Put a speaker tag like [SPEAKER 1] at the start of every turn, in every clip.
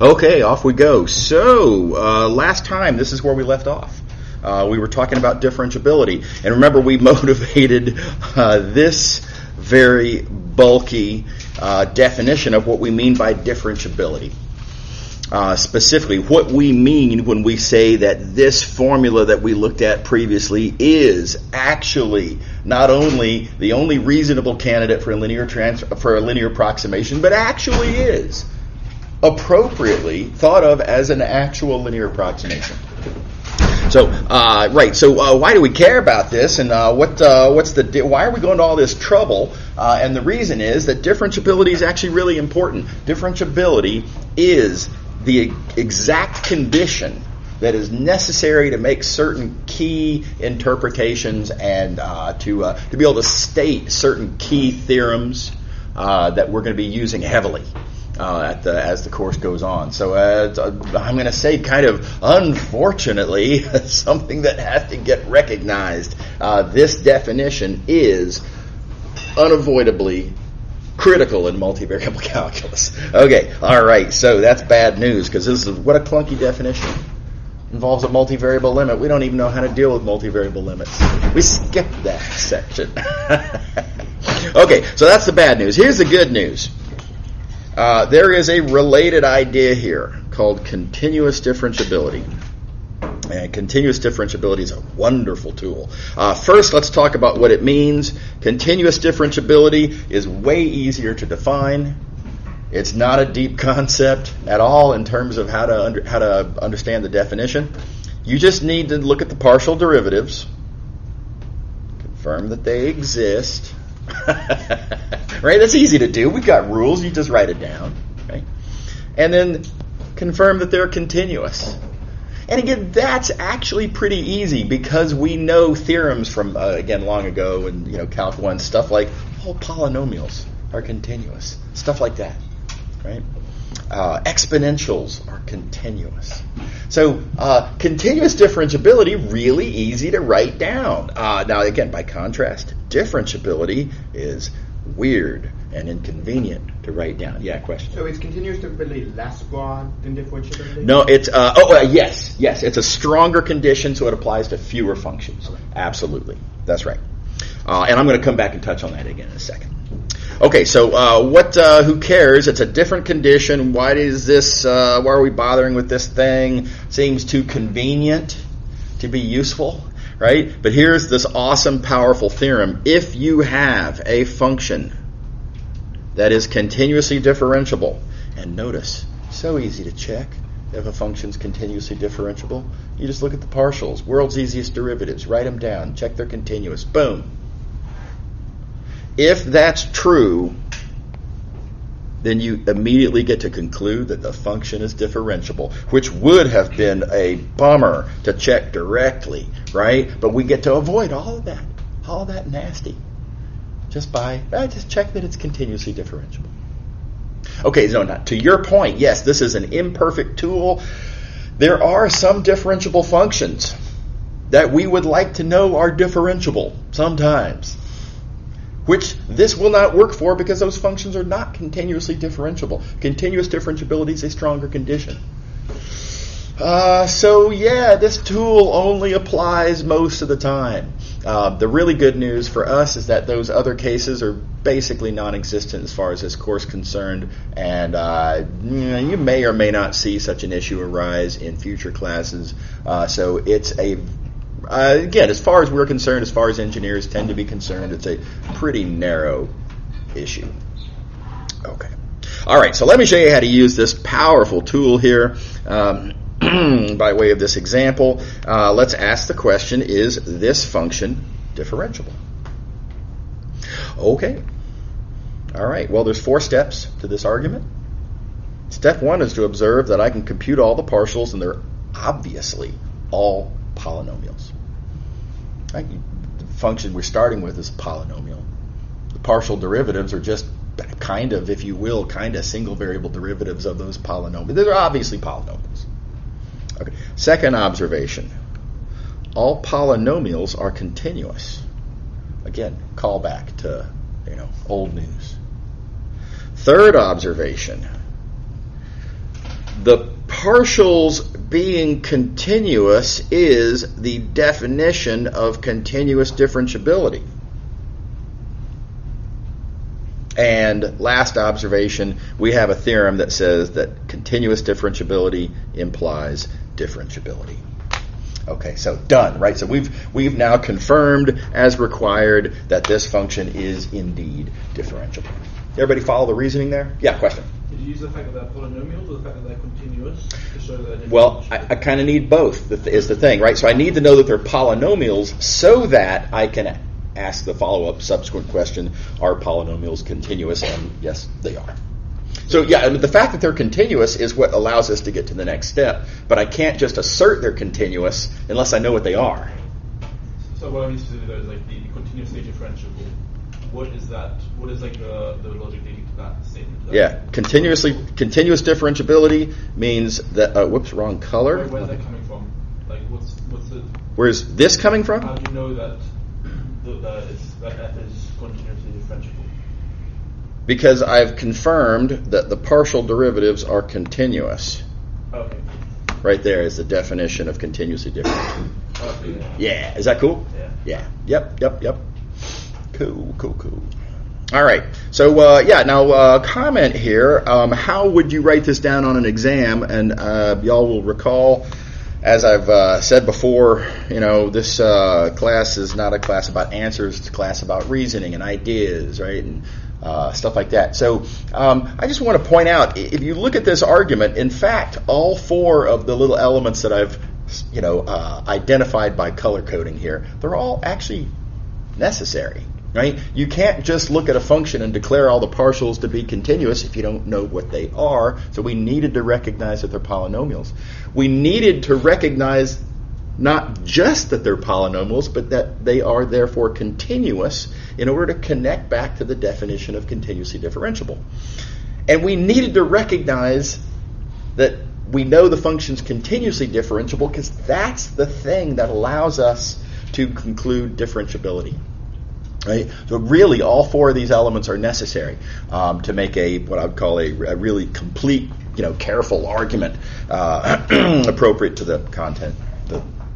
[SPEAKER 1] Okay, off we go. So, last time, this is where we left off. We were talking about differentiability. And remember, we motivated this very bulky definition of what we mean by differentiability. Specifically, what we mean when we say that this formula that we looked at previously is actually not only the only reasonable candidate for a linear approximation, but actually is appropriately thought of as an actual linear approximation. So, So, why do we care about this, and why are we going to all this trouble? And the reason is that differentiability is actually really important. Differentiability is the exact condition that is necessary to make certain key interpretations and to be able to state certain key theorems that we're going to be using heavily as the course goes on. So I'm going to say, kind of unfortunately, something that has to get recognized. This definition is unavoidably critical in multivariable calculus. Okay, all right, so that's bad news, because this is what a clunky definition. Involves a multivariable limit. We don't even know how to deal with multivariable limits. We skipped that section. Okay, so that's the bad news. Here's the good news. There is a related idea here called continuous differentiability. And continuous differentiability is a wonderful tool. First, let's talk about what it means. Continuous differentiability is way easier to define. It's not a deep concept at all in terms of how to understand the definition. You just need to look at the partial derivatives, confirm that they exist. Right? That's easy to do. We've got rules. You just write it down. Right? And then confirm that they're continuous. And again, that's actually pretty easy because we know theorems from, again, long ago and, Calc 1, stuff like all polynomials are continuous. Stuff like that, right? Exponentials are continuous. So continuous differentiability, really easy to write down. Now, again, by contrast, differentiability is weird and inconvenient to write down. Yeah, question.
[SPEAKER 2] So is continuous differentiability less broad than differentiability?
[SPEAKER 1] No, it's yes. It's a stronger condition, so it applies to fewer functions. Okay. Absolutely, that's right. And I'm going to come back and touch on that again in a second. Okay, so who cares? It's a different condition. Why are we bothering with this thing? Seems too convenient to be useful, right? But here's this awesome, powerful theorem. If you have a function that is continuously differentiable, and notice, so easy to check if a function's continuously differentiable. You just look at the partials, world's easiest derivatives, write them down, check they're continuous, boom. If that's true, then you immediately get to conclude that the function is differentiable, which would have been a bummer to check directly, right? But we get to avoid all of that nasty, just check that it's continuously differentiable. Okay, so now, to your point, yes, this is an imperfect tool. There are some differentiable functions that we would like to know are differentiable sometimes, which this will not work for because those functions are not continuously differentiable. Continuous differentiability is a stronger condition. This tool only applies most of the time. The really good news for us is that those other cases are basically non-existent as far as this course is concerned, and you may or may not see such an issue arise in future classes. So it's again, as far as we're concerned, as far as engineers tend to be concerned, it's a pretty narrow issue. Okay. All right, so let me show you how to use this powerful tool here. By way of this example, let's ask the question, is this function differentiable? Okay. All right, well, there's 4 steps to this argument. Step 1 is to observe that I can compute all the partials, and they're obviously all polynomials. Right? The function we're starting with is a polynomial. The partial derivatives are just kind of single variable derivatives of those polynomials. They're obviously polynomials. Okay. Second observation. All polynomials are continuous. Again, call back to old news. Third observation. the partials being continuous is the definition of continuous differentiability. And last observation, we have a theorem that says that continuous differentiability implies differentiability. Okay, so done, right? So we've now confirmed as required that this function is indeed differentiable. Everybody follow the reasoning there? Yeah, question?
[SPEAKER 3] Did you use the fact that they're polynomials or the fact that they're continuous to show that they're differentiable?
[SPEAKER 1] Well, I kind of need both, is the thing, right? So I need to know that they're polynomials so that I can ask the follow-up subsequent question, are polynomials continuous? And yes, they are. So yeah, the fact that they're continuous is what allows us to get to the next step. But I can't just assert they're continuous unless I know what they are.
[SPEAKER 3] So what I need to do though is like the continuously differentiable. What is that? What is like the logic leading to that statement?
[SPEAKER 1] Yeah, continuous differentiability means that. Whoops, wrong color.
[SPEAKER 3] Where's that coming from? Like what's the?
[SPEAKER 1] Where's this coming from?
[SPEAKER 3] How do you know that f is continuously differentiable?
[SPEAKER 1] Because I've confirmed that the partial derivatives are continuous.
[SPEAKER 3] Okay.
[SPEAKER 1] Right there is the definition of continuously differentiable.
[SPEAKER 3] Okay.
[SPEAKER 1] Yeah, is that cool?
[SPEAKER 3] Yeah.
[SPEAKER 1] Yep. Cool. All right. So now comment here. How would you write this down on an exam? And y'all will recall, as I've said before, this class is not a class about answers. It's a class about reasoning and ideas, right? And stuff like that. So I just want to point out, if you look at this argument, in fact, all four of the little elements that I've identified by color coding here, they're all actually necessary, right? You can't just look at a function and declare all the partials to be continuous if you don't know what they are. So we needed to recognize that they're polynomials. We needed to recognize not just that they're polynomials, but that they are therefore continuous in order to connect back to the definition of continuously differentiable. And we needed to recognize that we know the function's continuously differentiable because that's the thing that allows us to conclude differentiability. Right? So really, all four of these elements are necessary to make what I would call a really complete, careful argument appropriate to the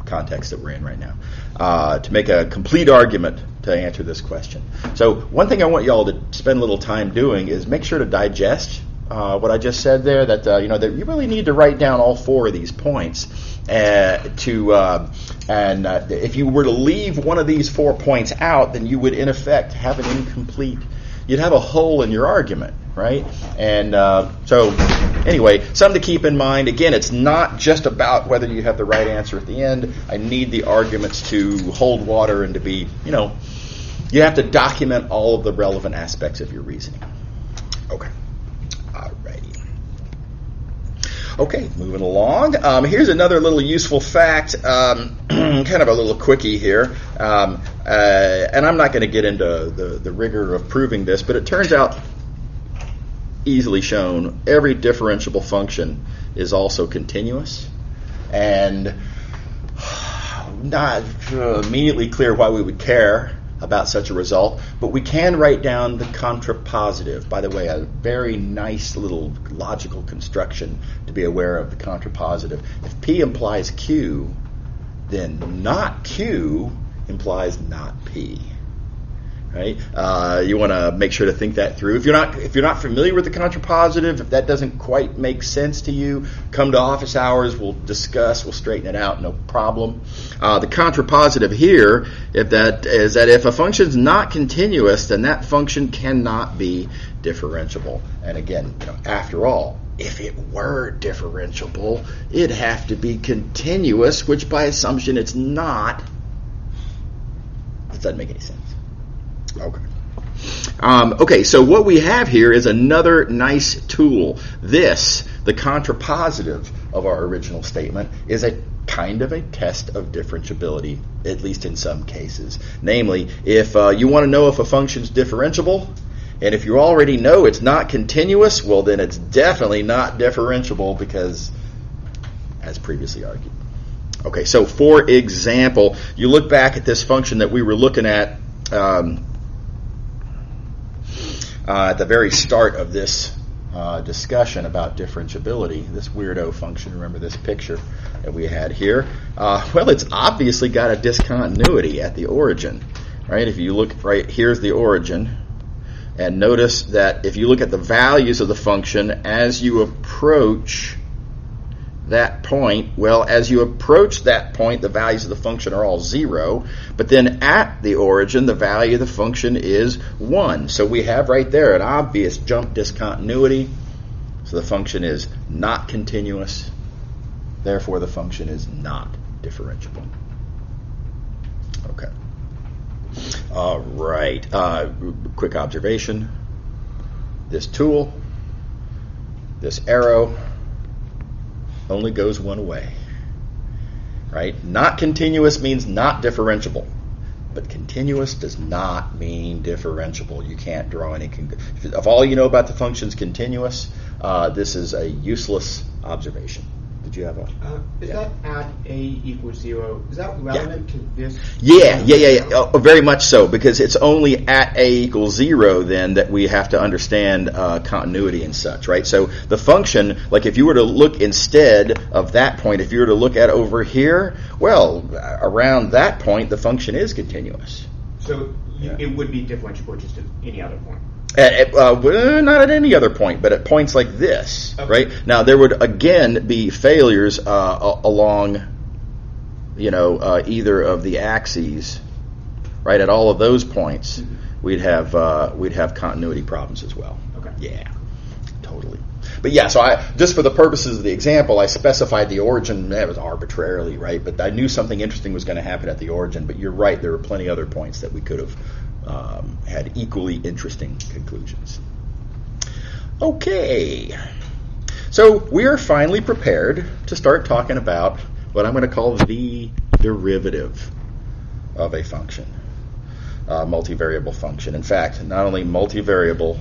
[SPEAKER 1] context that we're in right now, to make a complete argument to answer this question. So one thing I want you all to spend a little time doing is make sure to digest what I just said there, that that you really need to write down all four of these points. If you were to leave one of these 4 points out, then you would in effect have an incomplete. You'd have a hole in your argument, right? And so anyway, something to keep in mind. Again, it's not just about whether you have the right answer at the end. I need the arguments to hold water and to be, you have to document all of the relevant aspects of your reasoning. Okay. Alrighty. Okay, moving along. Here's another little useful fact, kind of a little quickie here. And I'm not going to get into the rigor of proving this, but it turns out, easily shown, every differentiable function is also continuous. And not immediately clear why we would care about such a result, but we can write down the contrapositive. By the way, a very nice little logical construction to be aware of the contrapositive. If P implies Q, then not Q implies not P. Right? You want to make sure to think that through. If you're not familiar with the contrapositive, if that doesn't quite make sense to you, come to office hours. We'll discuss. We'll straighten it out. No problem. The contrapositive here is that if a function is not continuous, then that function cannot be differentiable. And again, after all, if it were differentiable, it'd have to be continuous, which by assumption it's not. This doesn't make any sense. Okay, so what we have here is another nice tool. This, the contrapositive of our original statement, is a kind of a test of differentiability, at least in some cases. Namely, if you want to know if a function is differentiable, and if you already know it's not continuous, well then it's definitely not differentiable because, as previously argued. Okay, so for example, you look back at this function that we were looking at the very start of this discussion about differentiability. This weirdo function, remember this picture that we had here? Well, it's obviously got a discontinuity at the origin, right? If you look right, here's the origin, and notice that if you look at the values of the function as you approach that point, well, as you approach that point, the values of the function are all 0, but then at the origin, the value of the function is 1. So we have right there an obvious jump discontinuity. So the function is not continuous. Therefore, the function is not differentiable. Okay. All right. Quick observation. This tool, this arrow, only goes one way, right? Not continuous means not differentiable, but continuous does not mean differentiable. You can't draw any conclusion. If all you know about the function's continuous, this is a useless observation. Did you have a?
[SPEAKER 2] Is that at a equals 0? Is that relevant to this?
[SPEAKER 1] Yeah. Oh, very much so, because it's only at a equals 0 then that we have to understand continuity and such, right? So the function, like if you were to look instead of that point, if you were to look at over here, well, around that point, the function is continuous.
[SPEAKER 2] So it would be differentiable just at any other point.
[SPEAKER 1] Not at any other point, but at points like this,
[SPEAKER 2] okay.
[SPEAKER 1] Right? Now, there would again be failures along, either of the axes, right? At all of those points, we'd have continuity problems as well.
[SPEAKER 2] Okay.
[SPEAKER 1] Yeah, totally. But yeah, so just for the purposes of the example, I specified the origin. That was arbitrarily, right? But I knew something interesting was going to happen at the origin. But you're right, there were plenty other points that we could have had equally interesting conclusions. Okay, so we are finally prepared to start talking about what I'm going to call the derivative of a function, multivariable function. In fact, not only multivariable,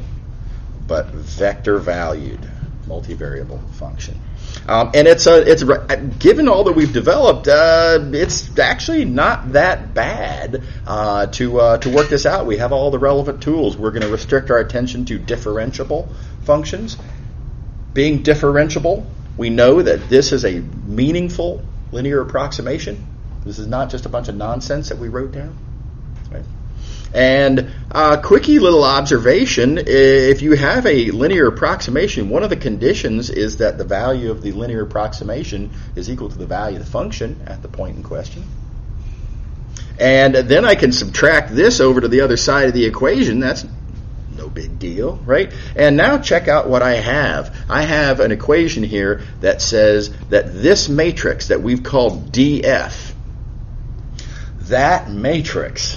[SPEAKER 1] but vector-valued multivariable function. And it's given all that we've developed, it's actually not that bad to work this out. We have all the relevant tools. We're going to restrict our attention to differentiable functions. Being differentiable, we know that this is a meaningful linear approximation. This is not just a bunch of nonsense that we wrote down. Right? And quickie little observation, if you have a linear approximation, one of the conditions is that the value of the linear approximation is equal to the value of the function at the point in question. And then I can subtract this over to the other side of the equation. That's no big deal, right? And now check out what I have. I have an equation here that says that this matrix that we've called DF, that matrix,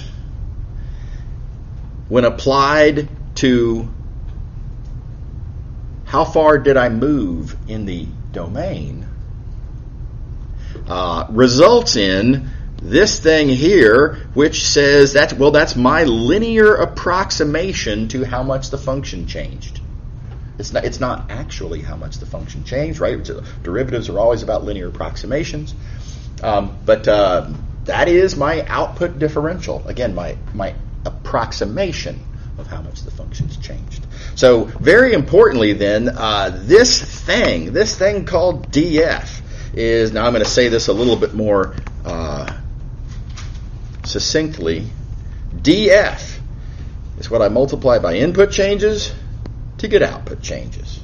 [SPEAKER 1] when applied to how far did I move in the domain, results in this thing here, which says that's my linear approximation to how much the function changed. It's not actually how much the function changed, right? Derivatives are always about linear approximations, but that is my output differential. Again, my approximation of how much the function's changed. So very importantly then, this thing called df is, now I'm going to say this a little bit more succinctly, df is what I multiply by input changes to get output changes.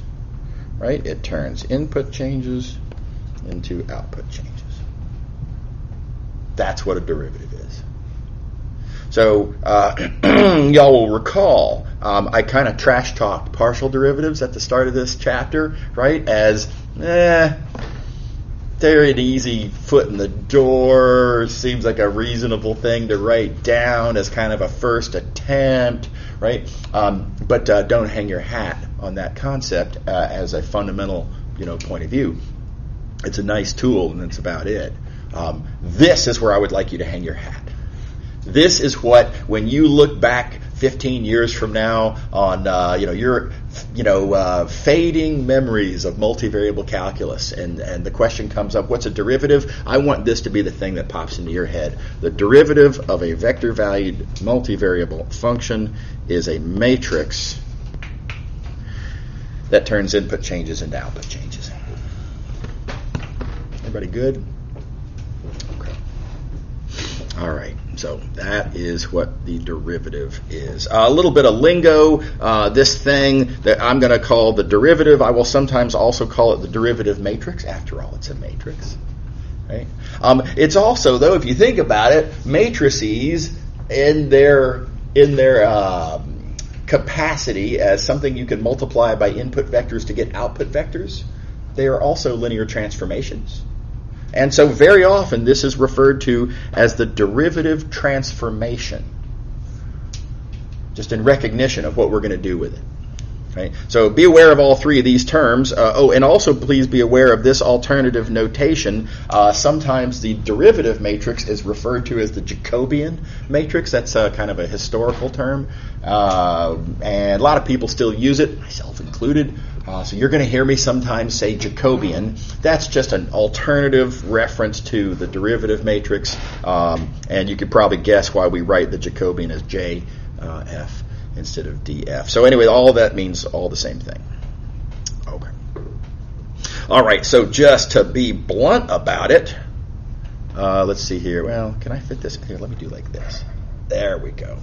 [SPEAKER 1] Right? It turns input changes into output changes. That's what a derivative is. So y'all will recall I kind of trash talked partial derivatives at the start of this chapter, right? As they're an easy foot in the door, seems like a reasonable thing to write down as kind of a first attempt, right? But don't hang your hat on that concept as a fundamental, point of view. It's a nice tool, and that's about it. This is where I would like you to hang your hat. This is what, when you look back 15 years from now on, your fading memories of multivariable calculus, and the question comes up, what's a derivative? I want this to be the thing that pops into your head. The derivative of a vector-valued multivariable function is a matrix that turns input changes into output changes. Everybody good? Okay. All right. So that is what the derivative is. A little bit of lingo. This thing that I'm going to call the derivative, I will sometimes also call it the derivative matrix. After all, it's a matrix. Right? It's also, though, if you think about it, matrices in their capacity as something you can multiply by input vectors to get output vectors, they are also linear transformations. And so very often this is referred to as the derivative transformation, just in recognition of what we're going to do with it. Right? So be aware of all three of these terms. And also please be aware of this alternative notation. Sometimes the derivative matrix is referred to as the Jacobian matrix. That's kind of a historical term. And a lot of people still use it, myself included. So you're going to hear me sometimes say Jacobian. That's just an alternative reference to the derivative matrix. And you could probably guess why we write the Jacobian as JF. Instead of DF. So anyway, all that means all the same thing. Okay. All right, so just to be blunt about it, let's see here. Well, can I fit this? Here, let me do like this. There we go.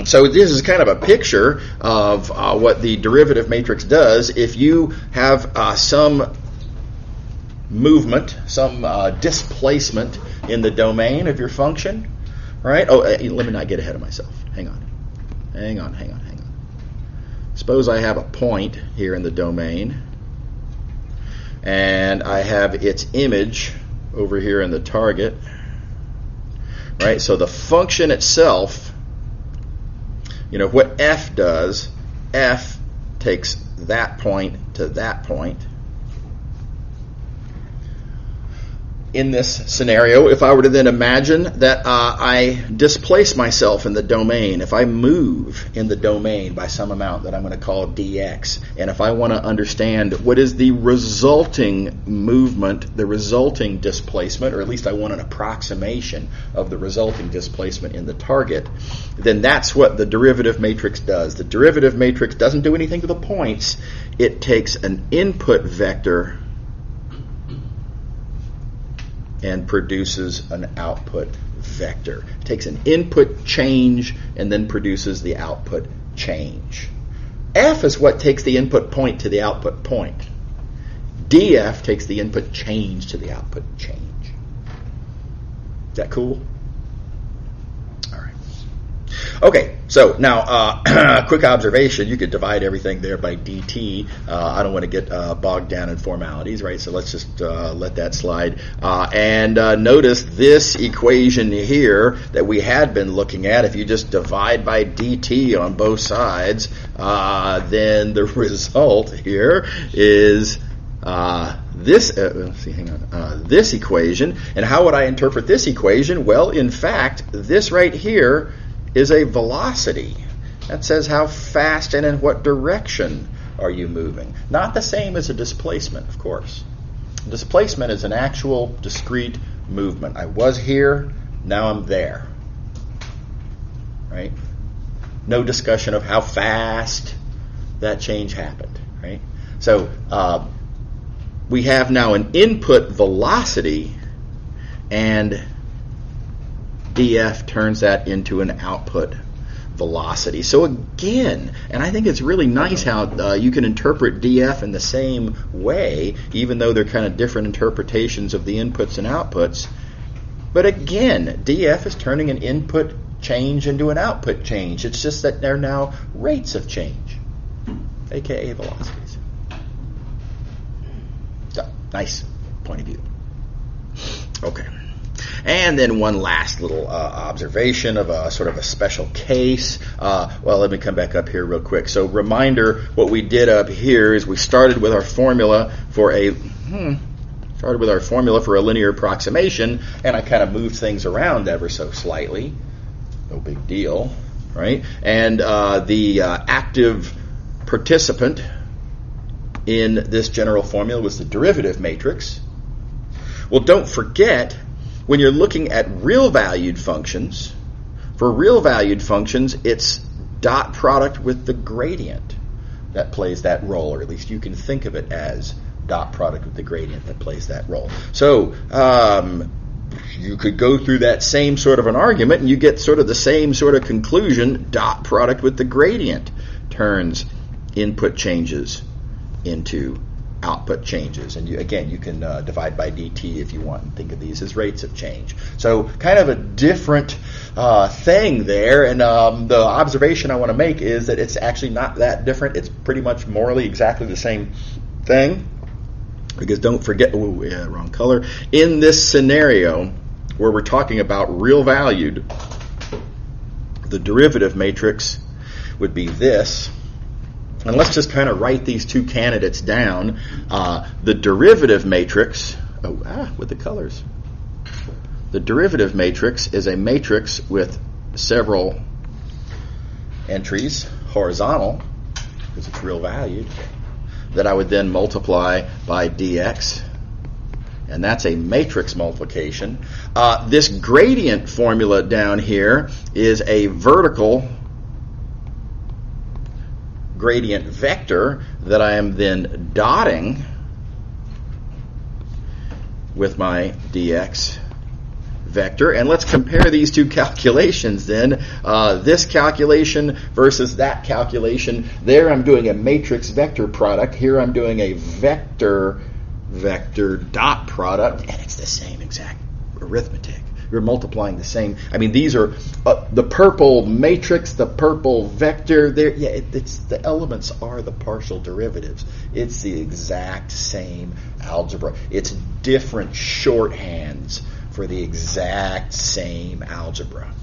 [SPEAKER 1] So this is kind of a picture of what the derivative matrix does. If you have some movement, some displacement in the domain of your function, right? Oh, let me not get ahead of myself. Hang on. Suppose I have a point here in the domain, and I have its image over here in the target, right? So the function itself, what f does, f takes that point to that point. In this scenario, if I were to then imagine that I displace myself in the domain, if I move in the domain by some amount that I'm going to call dx, and if I want to understand what is the resulting movement, the resulting displacement, or at least I want an approximation of the resulting displacement in the target, then that's what the derivative matrix does. The derivative matrix doesn't do anything to the points. It takes an input vector and produces an output vector. It takes an input change and then produces the output change. F is what takes the input point to the output point. DF takes the input change to the output change. Is that cool? All right. Okay, so now quick observation. You could divide everything there by dt. I don't want to get bogged down in formalities, right? So let's just let that slide. And notice this equation here that we had been looking at. If you just divide by dt on both sides, then the result here is this. This equation. And how would I interpret this equation? Well, in fact, this right here is a velocity. That says how fast and in what direction are you moving. Not the same as a displacement, of course. Displacement is an actual discrete movement. I was here, now I'm there. Right? No discussion of how fast that change happened. Right? So we have now an input velocity, and df turns that into an output velocity. So again, and I think it's really nice how you can interpret df in the same way, even though they're kind of different interpretations of the inputs and outputs. But again, df is turning an input change into an output change. It's just that they're now rates of change, aka velocities. So, nice point of view. Okay. And then one last little observation of a sort of a special case. Well, let me come back up here real quick. So reminder, what we did up here is we started with our formula for a linear approximation, and I kind of moved things around ever so slightly. No big deal, right? And the active participant in this general formula was the derivative matrix. Well, don't forget, when you're looking at real-valued functions, for real-valued functions, it's dot product with the gradient. that plays that role, or at least you can think of it as dot product with the gradient that plays that role. So you could go through that same sort of an argument and you get sort of the same sort of conclusion. Dot product with the gradient turns input changes into output changes. And you can divide by dt if you want and think of these as rates of change. So kind of a different thing there. And the observation I want to make is that it's actually not that different. It's pretty much morally exactly the same thing. Because don't forget, wrong color. In this scenario where we're talking about real valued, the derivative matrix would be this. And let's just kind of write these two candidates down. The derivative matrix, with the colors. The derivative matrix is a matrix with several entries, horizontal, because it's real valued, that I would then multiply by dx. And that's a matrix multiplication. This gradient formula down here is a vertical gradient vector that I am then dotting with my dx vector. And let's compare these two calculations then. This calculation versus that calculation. There I'm doing a matrix vector product. Here I'm doing a vector dot product. And it's the same exact arithmetic. You're multiplying the same. I mean, these are the purple matrix, the purple vector. There, it's the elements are the partial derivatives. It's the exact same algebra. It's different shorthands for the exact same algebra.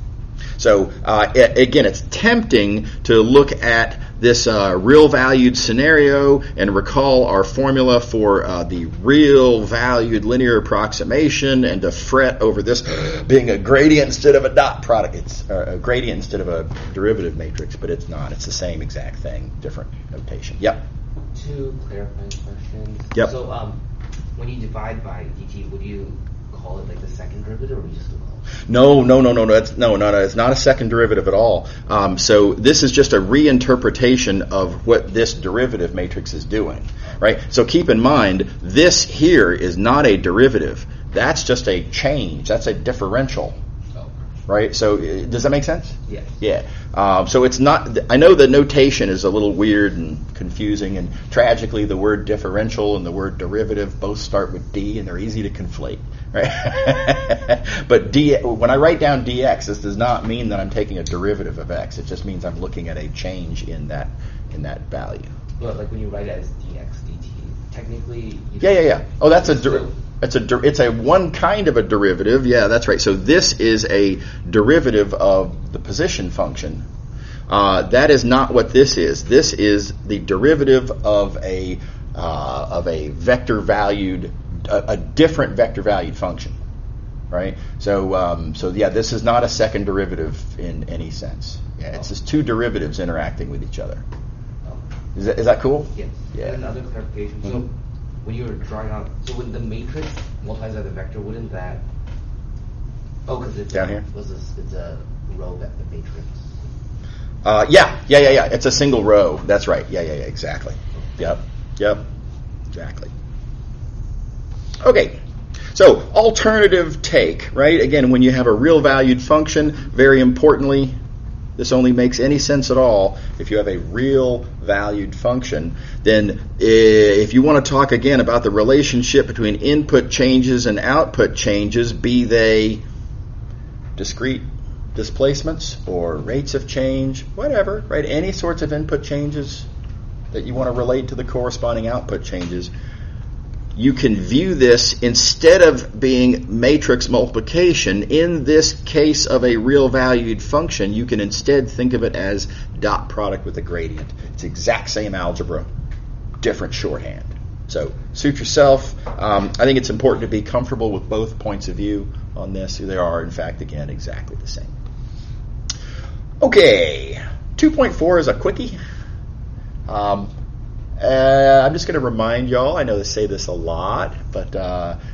[SPEAKER 1] So again, it's tempting to look at this real valued scenario and recall our formula for the real valued linear approximation and to fret over this being a gradient instead of a dot product. It's a gradient instead of a derivative matrix, but it's not. It's the same exact thing, different notation. Yep.
[SPEAKER 4] Two clarifying questions.
[SPEAKER 1] Yep.
[SPEAKER 4] So when you divide by dt, would you call it like the second derivative, or would you just call it?
[SPEAKER 1] No. It's not a second derivative at all. So this is just a reinterpretation of what this derivative matrix is doing, right? So keep in mind, this here is not a derivative. That's just a change. That's a differential, right? So does that make sense?
[SPEAKER 4] Yes.
[SPEAKER 1] Yeah. So it's not. I know the notation is a little weird and confusing, and tragically, the word differential and the word derivative both start with D, and they're easy to conflate. Right? But when I write down dx, this does not mean that I'm taking a derivative of x. It just means I'm looking at a change in that value.
[SPEAKER 4] But like when you write it as dx dt, technically.
[SPEAKER 1] Yeah. Oh, that's it's a one kind of a derivative. Yeah, that's right. So this is a derivative of the position function. That is not what this is. This is the derivative of a vector valued. A different vector valued function, right? So this is not a second derivative in any sense. Yeah, it's just two derivatives interacting with each other. Is that cool?
[SPEAKER 4] Yes.
[SPEAKER 1] Yeah.
[SPEAKER 4] And another clarification.
[SPEAKER 1] Mm-hmm.
[SPEAKER 4] So when you were drawing out, so when the matrix multiplies by the vector, wouldn't that? Oh, because it's
[SPEAKER 1] down here.
[SPEAKER 4] It's a row that the matrix.
[SPEAKER 1] Yeah. It's a single row. That's right. Yeah. Exactly. Yep. Exactly. Okay, so alternative take, right? Again, when you have a real valued function, very importantly, this only makes any sense at all if you have a real valued function. Then if you want to talk again about the relationship between input changes and output changes, be they discrete displacements or rates of change, whatever, right? Any sorts of input changes that you want to relate to the corresponding output changes, you can view this, instead of being matrix multiplication, in this case of a real valued function, you can instead think of it as dot product with a gradient. It's the exact same algebra, different shorthand. So suit yourself. I think it's important to be comfortable with both points of view on this. They are, in fact, again, exactly the same. Okay, 2.4 is a quickie. I'm just going to remind y'all, I know they say this a lot, but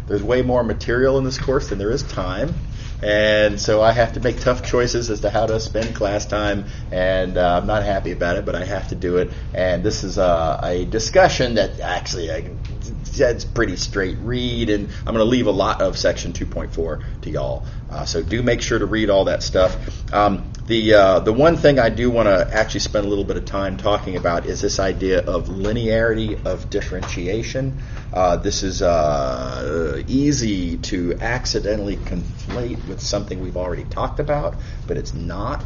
[SPEAKER 1] there's way more material in this course than there is time. And so I have to make tough choices as to how to spend class time, and I'm not happy about it, but I have to do it. And this is a discussion that actually it's pretty straight read, and I'm going to leave a lot of section 2.4 to y'all. So do make sure to read all that stuff. The one thing I do want to actually spend a little bit of time talking about is this idea of linearity of differentiation. This is easy to accidentally conflate with something we've already talked about, but it's not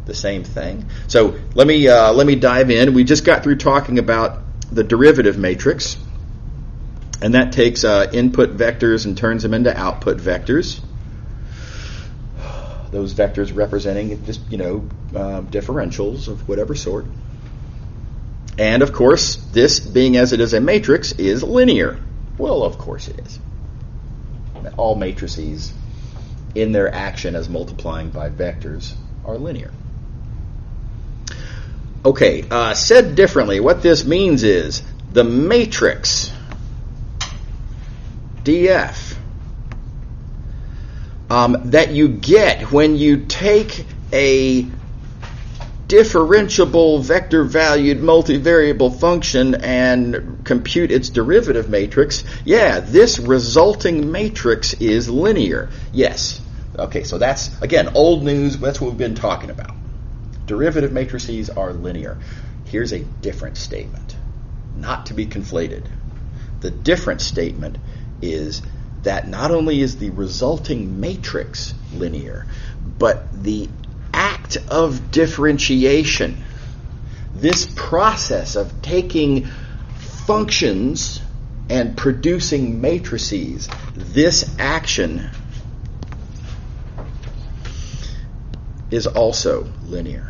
[SPEAKER 1] the same thing. So let me dive in. We just got through talking about the derivative matrix, and that takes input vectors and turns them into output vectors. Those vectors representing just, differentials of whatever sort. And, of course, this, being as it is a matrix, is linear. Well, of course it is. All matrices, in their action as multiplying by vectors, are linear. Okay, said differently, what this means is the matrix df that you get when you take a differentiable vector-valued multivariable function and compute its derivative matrix, this resulting matrix is linear. Yes. Okay, so that's, again, old news. That's what we've been talking about. Derivative matrices are linear. Here's a different statement, not to be conflated. The different statement is that not only is the resulting matrix linear, but the act of differentiation, this process of taking functions and producing matrices, this action is also linear.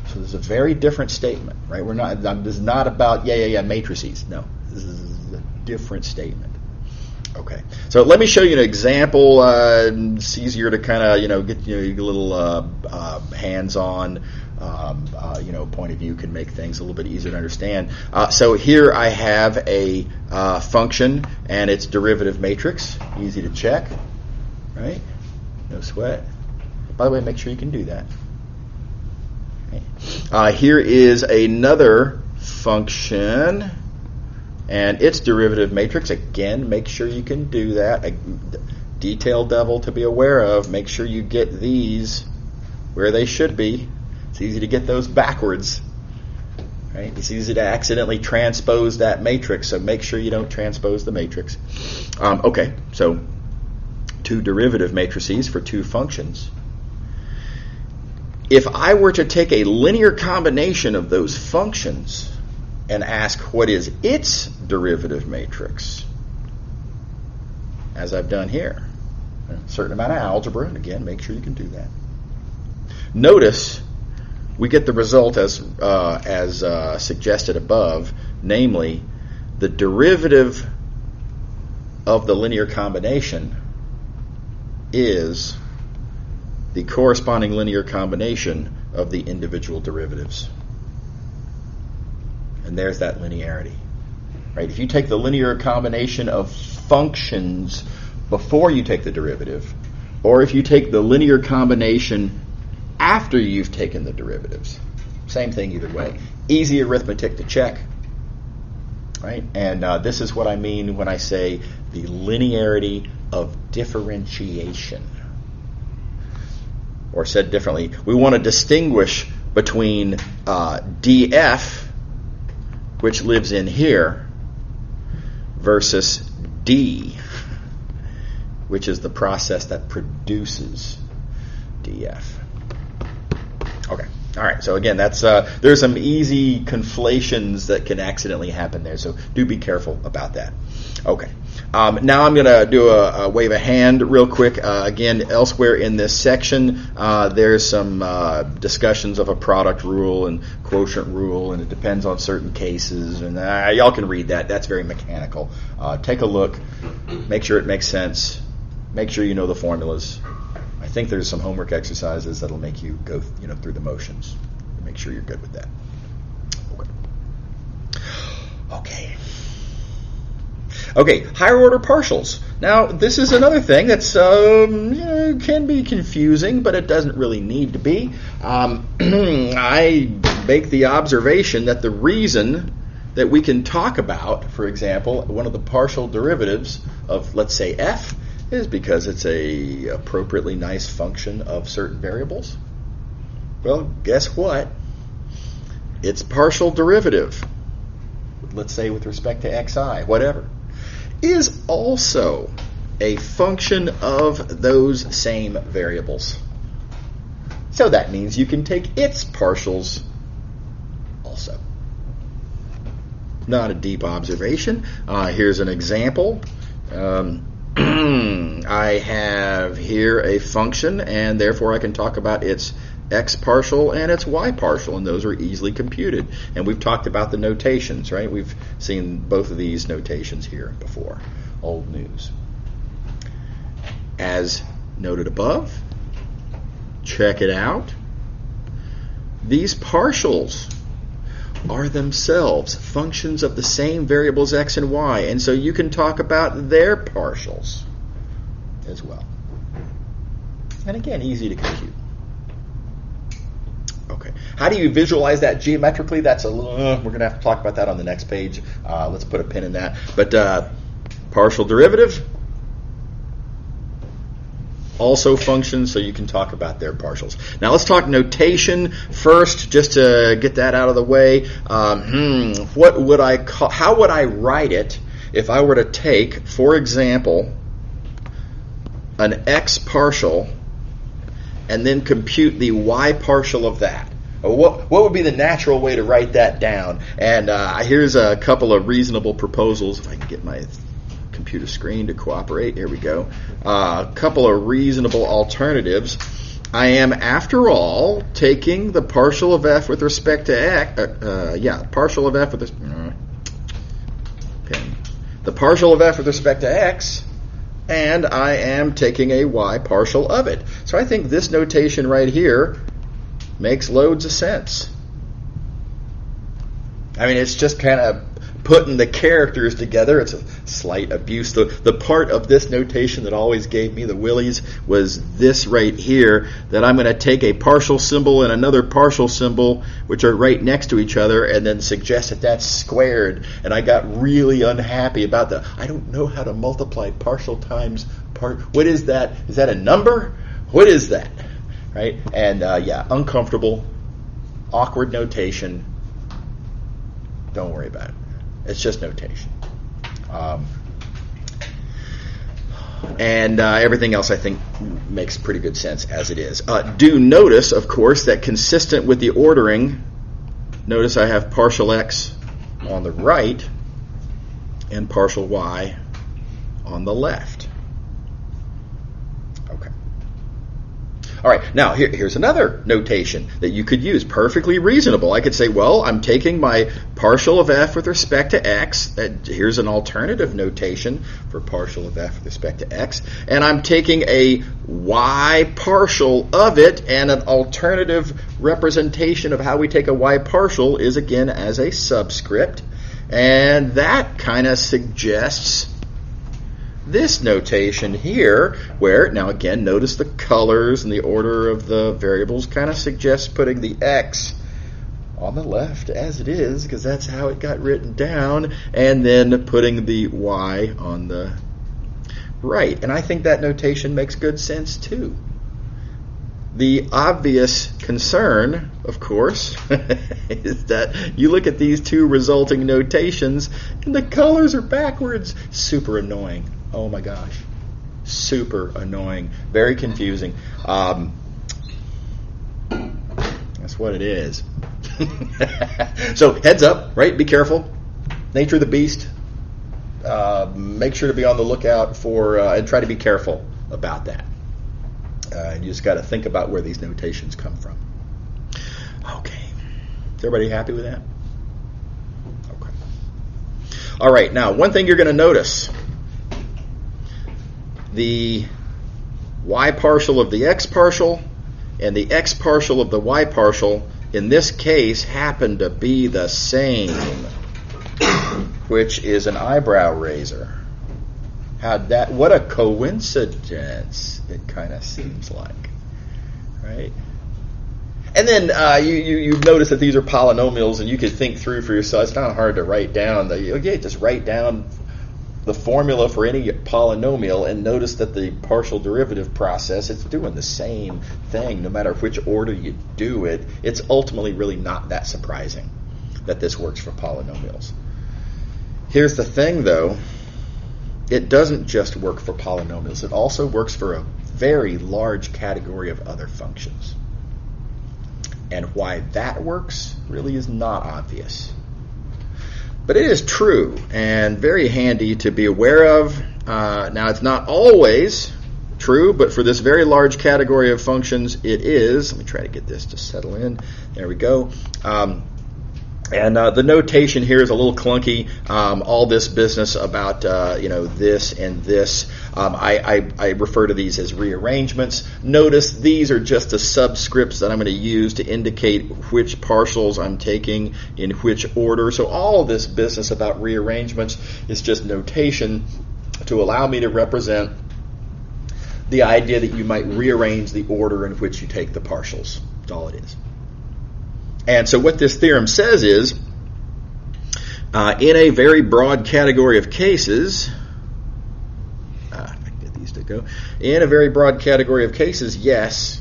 [SPEAKER 1] So this is a very different statement, right? This is not about matrices. No, this is a different statement. Okay, so let me show you an example. It's easier to kind of get a little hands-on point of view can make things a little bit easier to understand. So here I have a function and its derivative matrix. Easy to check, right? No sweat. By the way, make sure you can do that. Okay. Here is another function and its derivative matrix. Again, make sure you can do that. A detail devil to be aware of. Make sure you get these where they should be. It's easy to get those backwards. Right? It's easy to accidentally transpose that matrix, so make sure you don't transpose the matrix. Okay, so two derivative matrices for two functions. If I were to take a linear combination of those functions and ask what is its derivative matrix, as I've done here, a certain amount of algebra, and again, make sure you can do that. Notice we get the result as suggested above, namely the derivative of the linear combination is the corresponding linear combination of the individual derivatives. And there's that linearity. Right? If you take the linear combination of functions before you take the derivative, or if you take the linear combination after you've taken the derivatives, same thing either way. Easy arithmetic to check. Right? And this is what I mean when I say the linearity of differentiation. Or said differently, we want to distinguish between df, which lives in here, versus d, which is the process that produces df. Okay. All right. So again, that's there's some easy conflations that can accidentally happen there. So do be careful about that. Okay. Now I'm going to do a wave a hand real quick. Again, elsewhere in this section, there's some discussions of a product rule and quotient rule, and it depends on certain cases. And y'all can read that. That's very mechanical. Take a look. Make sure it makes sense. Make sure you know the formulas. I think there's some homework exercises that'll make you go through the motions. Make sure you're good with that. Okay, higher order partials. Now, this is another thing that's can be confusing, but it doesn't really need to be. I make the observation that the reason that we can talk about, for example, one of the partial derivatives of, let's say, f, is because it's a appropriately nice function of certain variables. Well, guess what? Its partial derivative, let's say with respect to xi, whatever, is also a function of those same variables. So that means you can take its partials also. Not a deep observation. Here's an example. I have here a function, and therefore I can talk about its x partial and its y partial, and those are easily computed. And we've talked about the notations, right? We've seen both of these notations here before. Old news. As noted above, check it out. These partials are themselves functions of the same variables x and y, and so you can talk about their partials as well. And again, easy to compute. Okay, how do you visualize that geometrically? That's a little, we're going to have to talk about that on the next page. Let's put a pin in that. But partial derivative, also functions, so you can talk about their partials. Now let's talk notation first, just to get that out of the way. What would I call? How would I write it if I were to take, for example, an x partial and then compute the y partial of that? What would be the natural way to write that down? And here's a couple of reasonable proposals. If I can get my computer screen to cooperate. Here we go. A couple of reasonable alternatives. I am, after all, taking the partial of f with respect to x. Partial of f with the partial of f with respect to x, and I am taking a y partial of it. So I think this notation right here makes loads of sense. I mean, it's just kind of putting the characters together. It's a slight abuse. The part of this notation that always gave me the willies was this right here, that I'm going to take a partial symbol and another partial symbol, which are right next to each other, and then suggest that that's squared. And I got really unhappy about I don't know how to multiply partial times part. What is that? Is that a number? What is that? Right? And uncomfortable, awkward notation. Don't worry about it. It's just notation. And everything else, I think, makes pretty good sense as it is. Do notice, of course, that consistent with the ordering, notice I have partial x on the right and partial y on the left. Okay. All right, now here's another notation that you could use, perfectly reasonable. I could say, well, I'm taking my partial of f with respect to x. Here's an alternative notation for partial of f with respect to x. And I'm taking a y partial of it, and an alternative representation of how we take a y partial is, again, as a subscript. And that kind of suggests this notation here, where, now again, notice the colors and the order of the variables kind of suggests putting the x on the left as it is, because that's how it got written down, and then putting the y on the right. And I think that notation makes good sense too. The obvious concern, of course, is that you look at these two resulting notations and the colors are backwards. Super annoying. Oh my gosh. Super annoying. Very confusing. That's what it is. So heads up, right? Be careful. Nature of the beast. Make sure to be on the lookout for, and try to be careful about that. You just got to think about where these notations come from. Okay. Is everybody happy with that? Okay. All right. Now, one thing you're going to notice. The y partial of the x partial and the x partial of the y partial in this case happen to be the same, which is an eyebrow raiser. What a coincidence it kind of seems like, right? And then you notice that these are polynomials, and you could think through for yourself. It's not hard to write down. Just write down the formula for any polynomial, and notice that the partial derivative process, it's doing the same thing no matter which order you do it. It's ultimately really not that surprising that this works for polynomials. Here's the thing, though. It doesn't just work for polynomials. It also works for a very large category of other functions. And why that works really is not obvious. But it is true and very handy to be aware of. Now, it's not always true, but for this very large category of functions, it is. Let me try to get this to settle in. There we go. And the notation here is a little clunky. All this business about this and this, I refer to these as rearrangements. Notice these are just the subscripts that I'm going to use to indicate which partials I'm taking in which order. So all this business about rearrangements is just notation to allow me to represent the idea that you might rearrange the order in which you take the partials. That's all it is. And so what this theorem says is, in a very broad category of cases, I can get these to go. In a very broad category of cases, yes,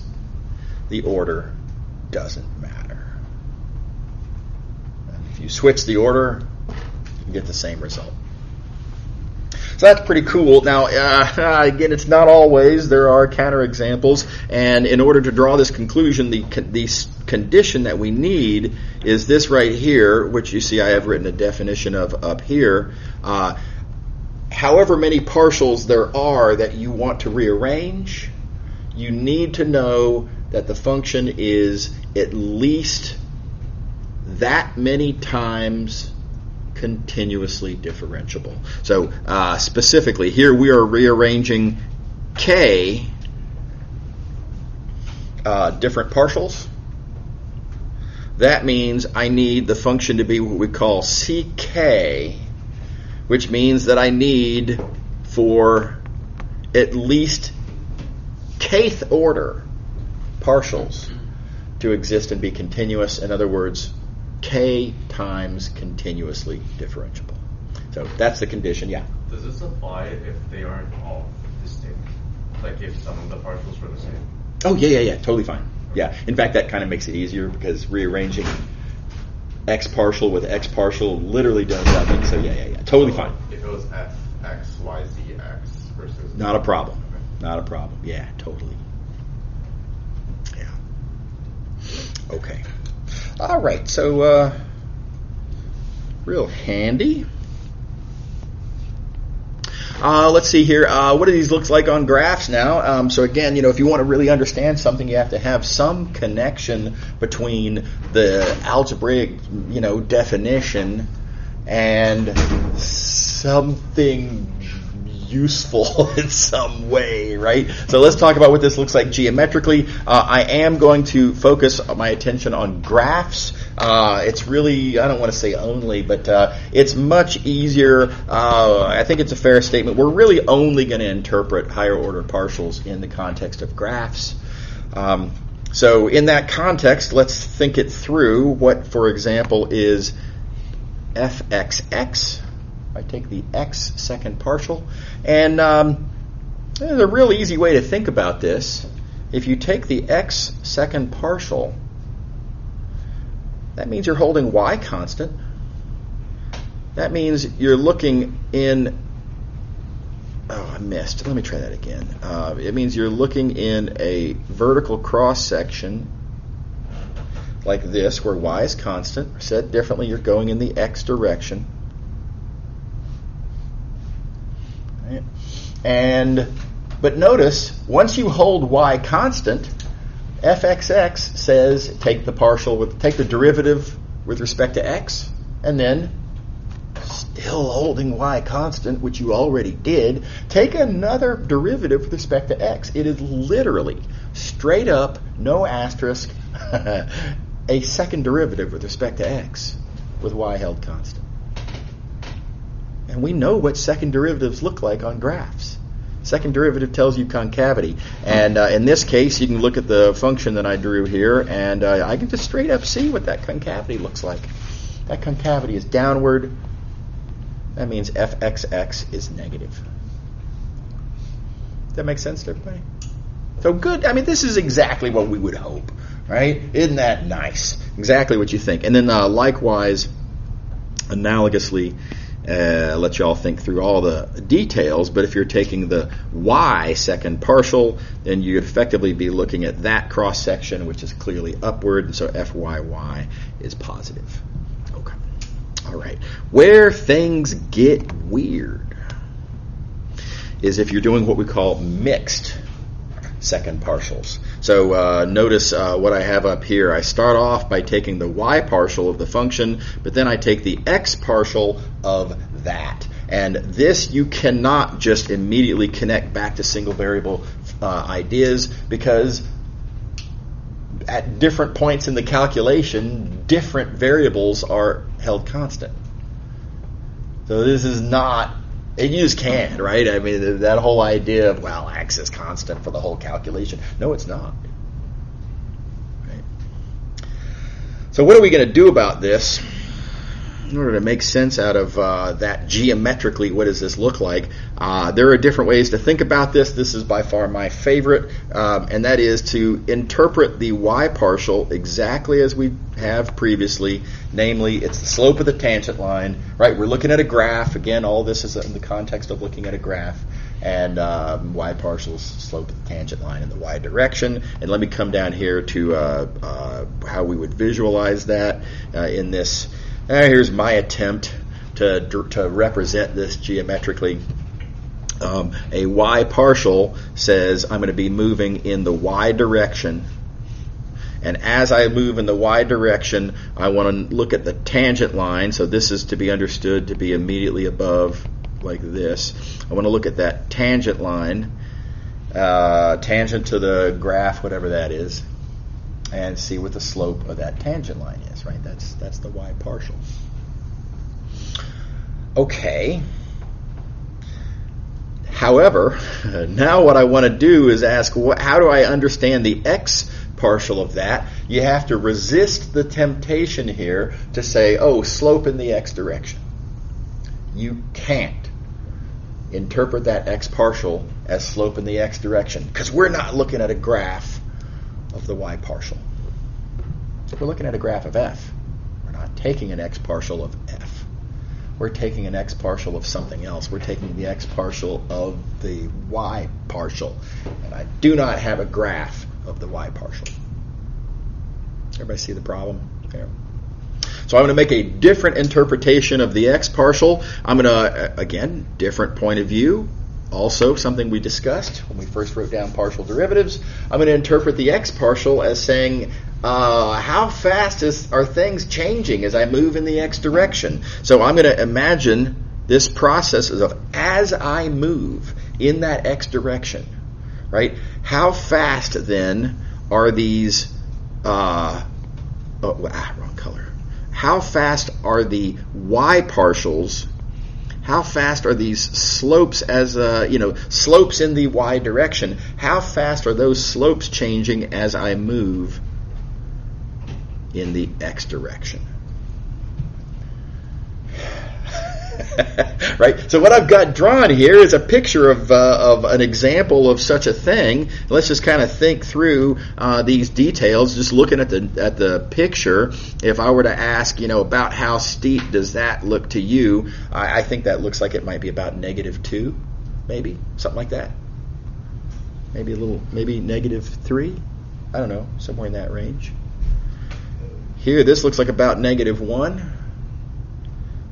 [SPEAKER 1] the order doesn't matter. And if you switch the order, you can get the same result. So that's pretty cool. Now, again, it's not always. There are counterexamples. And in order to draw this conclusion, the condition that we need is this right here, which you see I have written a definition of up here. However many partials there are that you want to rearrange, you need to know that the function is at least that many times continuously differentiable. So specifically, here we are rearranging k different partials. That means I need the function to be what we call ck, which means that I need for at least kth order partials to exist and be continuous. In other words, k times continuously differentiable. So that's the condition, yeah.
[SPEAKER 5] Does this apply if they aren't all distinct? Like if some of the partials were the same?
[SPEAKER 1] Oh, yeah, totally fine. Yeah, in fact, that kind of makes it easier because rearranging x partial with x partial literally does nothing. So yeah, totally fine.
[SPEAKER 5] If it was f, x, y, z, x versus...
[SPEAKER 1] Not a problem. Not a problem. Yeah, totally. Yeah. Okay. All right, so real handy. Let's see here. What do these look like on graphs now? So again, if you want to really understand something, you have to have some connection between the algebraic, definition and something useful in some way, right? So let's talk about what this looks like geometrically. I am going to focus my attention on graphs. It's really, I don't want to say only, but it's much easier. I think it's a fair statement. We're really only going to interpret higher order partials in the context of graphs. So in that context, let's think it through. What, for example, is fxx? I take the x second partial, and there's a real easy way to think about this. If you take the x second partial, that means you're holding y constant. That means you're looking in... Oh, I missed. Let me try that again. It means you're looking in a vertical cross-section like this, where y is constant. Said differently, you're going in the x direction. But notice, once you hold y constant, fxx says take the derivative with respect to x, and then still holding y constant, which you already did, take another derivative with respect to x. It is literally, straight up, no asterisk, a second derivative with respect to x with y held constant. And we know what second derivatives look like on graphs. Second derivative tells you concavity. And in this case, you can look at the function that I drew here, and I can just straight up see what that concavity looks like. That concavity is downward. That means fxx is negative. Does that make sense to everybody? So good. I mean, this is exactly what we would hope, right? Isn't that nice? Exactly what you think. And then likewise, analogously, let you all think through all the details, but if you're taking the y second partial, then you'd effectively be looking at that cross-section, which is clearly upward, and so fyy is positive. Okay. All right. Where things get weird is if you're doing what we call mixed second partials. So notice what I have up here. I start off by taking the y partial of the function, but then I take the x partial of that. And this you cannot just immediately connect back to single variable ideas, because at different points in the calculation, different variables are held constant. So this is not, you just can't, right? I mean, that whole idea of, well, x is constant for the whole calculation. No, it's not. Right? So what are we going to do about this? In order to make sense out of that geometrically, what does this look like? There are different ways to think about this. This is by far my favorite, and that is to interpret the y partial exactly as we have previously. Namely, it's the slope of the tangent line, right? We're looking at a graph. Again, all this is in the context of looking at a graph. And y partial is the slope of the tangent line in the y direction. And let me come down here to how we would visualize that in this. Here's my attempt to represent this geometrically. A y partial says I'm going to be moving in the y direction. And as I move in the y direction, I want to look at the tangent line. So this is to be understood to be immediately above, like this. I want to look at that tangent line, tangent to the graph, whatever that is, and see what the slope of that tangent line is, right? That's the y partial. Okay. However, now what I want to do is ask, how do I understand the x partial of that? You have to resist the temptation here to say, oh, slope in the x direction. You can't interpret that x partial as slope in the x direction, because we're not looking at a graph of the y partial. We're looking at a graph of f. We're not taking an x partial of f. We're taking an x partial of something else. We're taking the x partial of the y partial. And I do not have a graph of the y partial. Everybody see the problem there? So I'm going to make a different interpretation of the x partial. I'm going to, again, different point of view. Also, something we discussed when we first wrote down partial derivatives. I'm going to interpret the x partial as saying, how fast are things changing as I move in the x direction? So I'm going to imagine this process of as I move in that x direction, right? How fast then are these, wrong color. How fast are the y partials? How fast are these slopes as, slopes in the y direction? How fast are those slopes changing as I move in the x direction? Right? So what I've got drawn here is a picture of an example of such a thing. Let's just kind of think through these details. Just looking at the picture, if I were to ask, about how steep does that look to you, I think that looks like it might be about -2, maybe something like that. Maybe -3. I don't know, somewhere in that range. Here, this looks like about -1.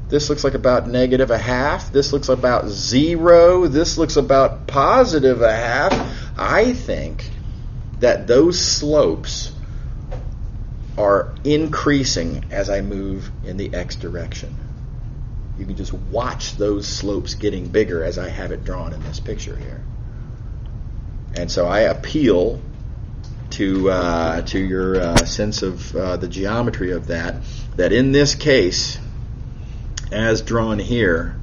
[SPEAKER 1] This looks like about -0.5. This looks about 0. This looks about +0.5. I think that those slopes are increasing as I move in the x direction. You can just watch those slopes getting bigger as I have it drawn in this picture here. And so I appeal to your sense of the geometry of that in this case, as drawn here,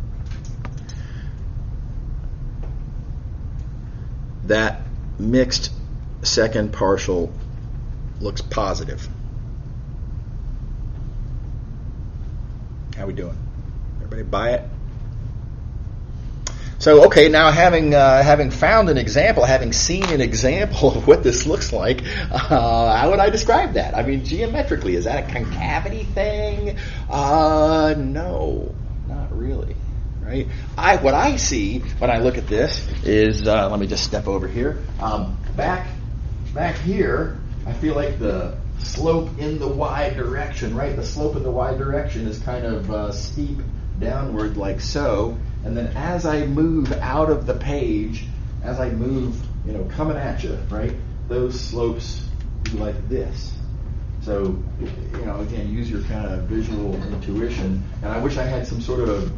[SPEAKER 1] that mixed second partial looks positive. How we doing? Everybody buy it? So, okay, now having found an example, having seen an example of what this looks like, how would I describe that? I mean, geometrically, is that a concavity thing? No, not really. Right? What I see when I look at this is, let me just step over here. Back here, I feel like the slope in the y direction, right? The slope in the y direction is kind of steep downward like so. And then as I move out of the page, as I move, coming at you, right? Those slopes do like this. So, again, use your kind of visual intuition. And I wish I had some sort of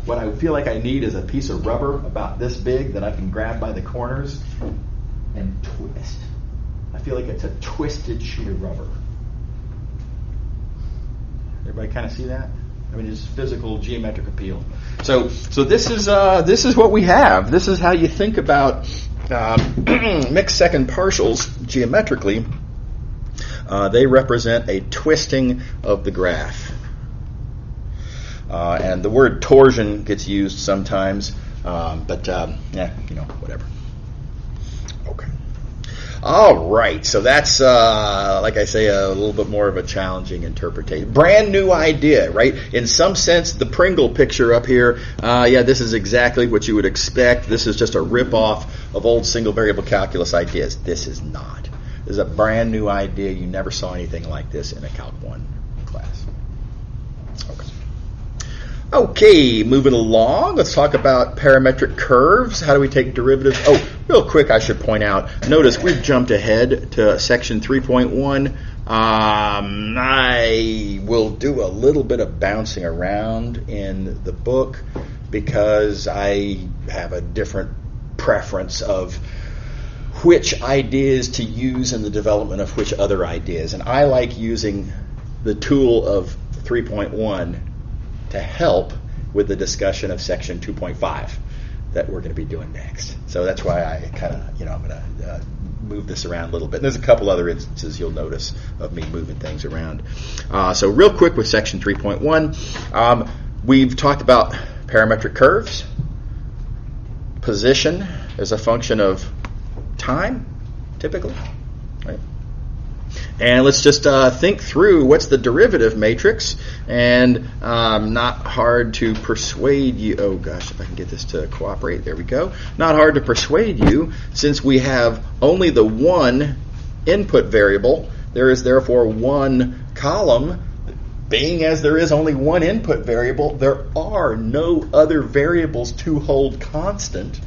[SPEAKER 1] what I feel like I need is a piece of rubber about this big that I can grab by the corners and twist. I feel like it's a twisted sheet of rubber. Everybody kind of see that? I mean, it's physical geometric appeal. So this is what we have. This is how you think about mixed second partials geometrically. They represent a twisting of the graph. And the word torsion gets used sometimes, but whatever. Okay. All right, so that's, like I say, a little bit more of a challenging interpretation. Brand new idea, right? In some sense, the Pringle picture up here, this is exactly what you would expect. This is just a rip-off of old single variable calculus ideas. This is not. This is a brand new idea. You never saw anything like this in a Calc 1 class. Okay, moving along, let's talk about parametric curves. How do we take derivatives? Oh, real quick, I should point out, notice we've jumped ahead to section 3.1. I will do a little bit of bouncing around in the book because I have a different preference of which ideas to use in the development of which other ideas. And I like using the tool of 3.1 to help with the discussion of section 2.5 that we're going to be doing next. So that's why I kind of, I'm going to move this around a little bit. And there's a couple other instances you'll notice of me moving things around. So real quick with section 3.1, we've talked about parametric curves, position as a function of time, typically, right? And let's just think through what's the derivative matrix, and not hard to persuade you. Oh gosh, if I can get this to cooperate, there we go. Not hard to persuade you, since we have only the one input variable. There is therefore one column. Being as there is only one input variable, there are no other variables to hold constant.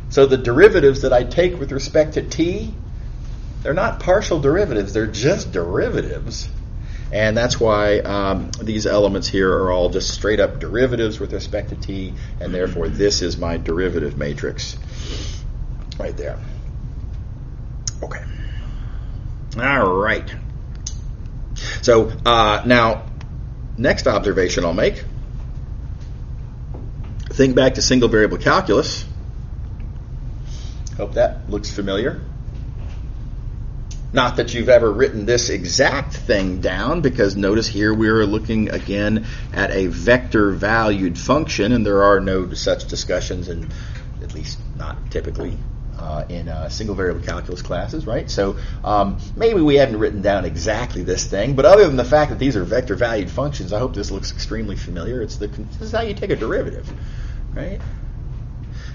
[SPEAKER 1] So the derivatives that I take with respect to t, they're not partial derivatives, they're just derivatives. And that's why these elements here are all just straight up derivatives with respect to t, and therefore this is my derivative matrix right there. Okay. All right. So now, next observation I'll make. Think back to single variable calculus. Hope that looks familiar. Not that you've ever written this exact thing down, because notice here we're looking again at a vector-valued function, and there are no such discussions, and at least not typically in single variable calculus classes, right? So maybe we haven't written down exactly this thing, but other than the fact that these are vector-valued functions, I hope this looks extremely familiar. This is how you take a derivative, right?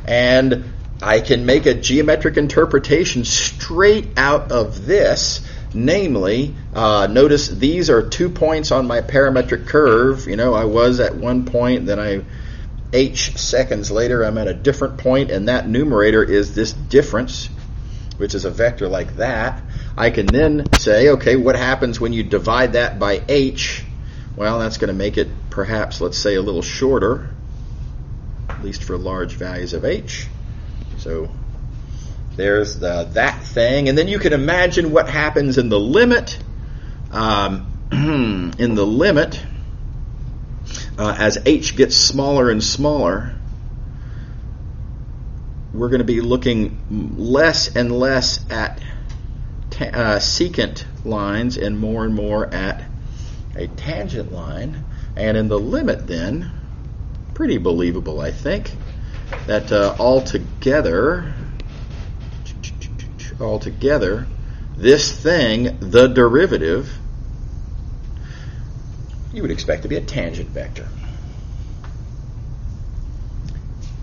[SPEAKER 1] And I can make a geometric interpretation straight out of this, namely, notice these are 2 points on my parametric curve. I was at one point, then h seconds later I'm at a different point, and that numerator is this difference, which is a vector like that. I can then say, okay, what happens when you divide that by h? Well, that's going to make it perhaps, let's say, a little shorter, at least for large values of h. So there's that thing. And then you can imagine what happens in the limit. In the limit, as h gets smaller and smaller, we're going to be looking less and less at secant lines and more at a tangent line. And in the limit then, pretty believable, I think, that altogether, this thing, the derivative, you would expect to be a tangent vector.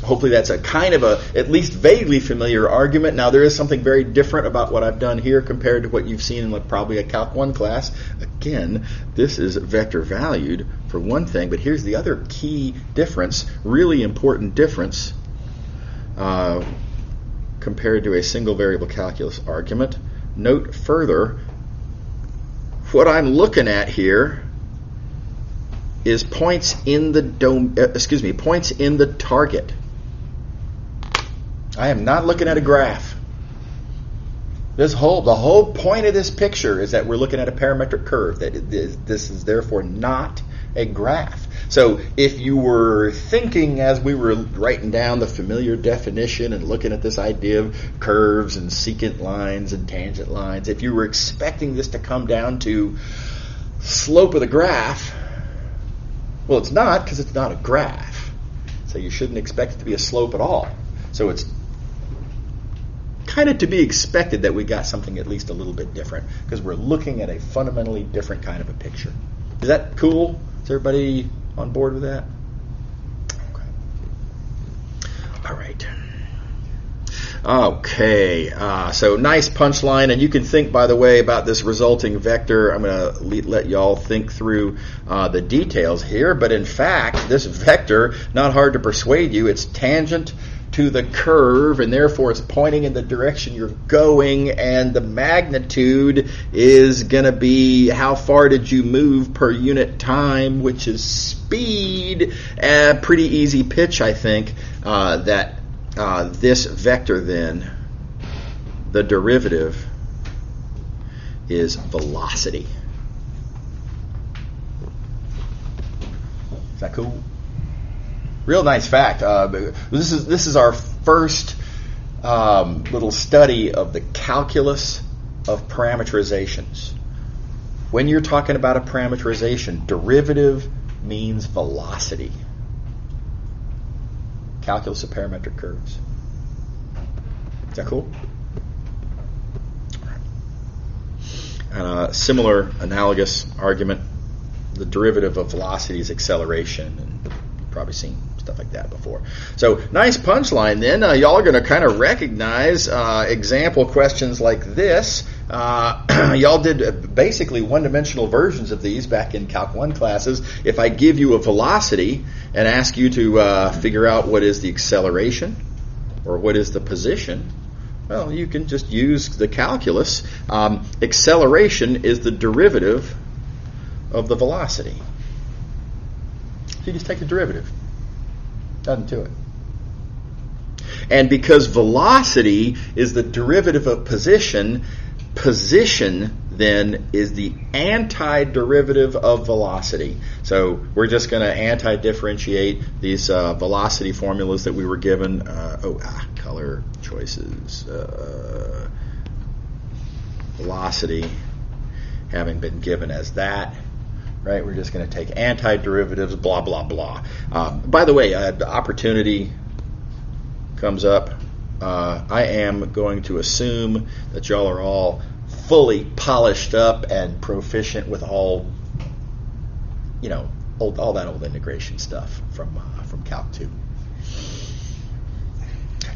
[SPEAKER 1] Hopefully that's a kind of a, at least vaguely familiar argument. Now there is something very different about what I've done here compared to what you've seen in probably a Calc 1 class. Again, this is vector valued for one thing, but here's the other key difference, really important difference compared to a single variable calculus argument. Note further, what I'm looking at here is points in the points in the target. I am not looking at a graph. The whole point of this picture is that we're looking at a parametric curve. That this is therefore not a graph. So if you were thinking as we were writing down the familiar definition and looking at this idea of curves and secant lines and tangent lines, if you were expecting this to come down to slope of the graph, well, it's not, because it's not a graph. So you shouldn't expect it to be a slope at all. So it's kind of to be expected that we got something at least a little bit different, because we're looking at a fundamentally different kind of a picture. Is that cool? Is everybody on board with that? Okay. All right. Okay, so nice punchline, and you can think, by the way, about this resulting vector. I'm going to let y'all think through the details here, but in fact, this vector, not hard to persuade you, it's tangent to the curve, and therefore it's pointing in the direction you're going, and the magnitude is going to be how far did you move per unit time, which is speed. Pretty easy pitch, I think, that this vector then, the derivative, is velocity. Is that cool? Real nice fact. This is our first little study of the calculus of parameterizations. When you're talking about a parameterization, derivative means velocity. Calculus of parametric curves. Is that cool? And a similar analogous argument, the derivative of velocity is acceleration, and you've probably seen stuff like that before. So nice punchline then. Y'all are going to kind of recognize example questions like this. Y'all did basically one-dimensional versions of these back in Calc 1 classes. If I give you a velocity and ask you to figure out what is the acceleration or what is the position, well, you can just use the calculus. Acceleration is the derivative of the velocity. So you just take the derivative. Nothing to it. And because velocity is the derivative of position, position then is the antiderivative of velocity. So we're just going to anti-differentiate these velocity formulas that we were given. Color choices. Velocity having been given as that. Right, we're just going to take antiderivatives, blah, blah, blah. By the way, the opportunity comes up. I am going to assume that y'all are all fully polished up and proficient with all that old integration stuff from Calc 2.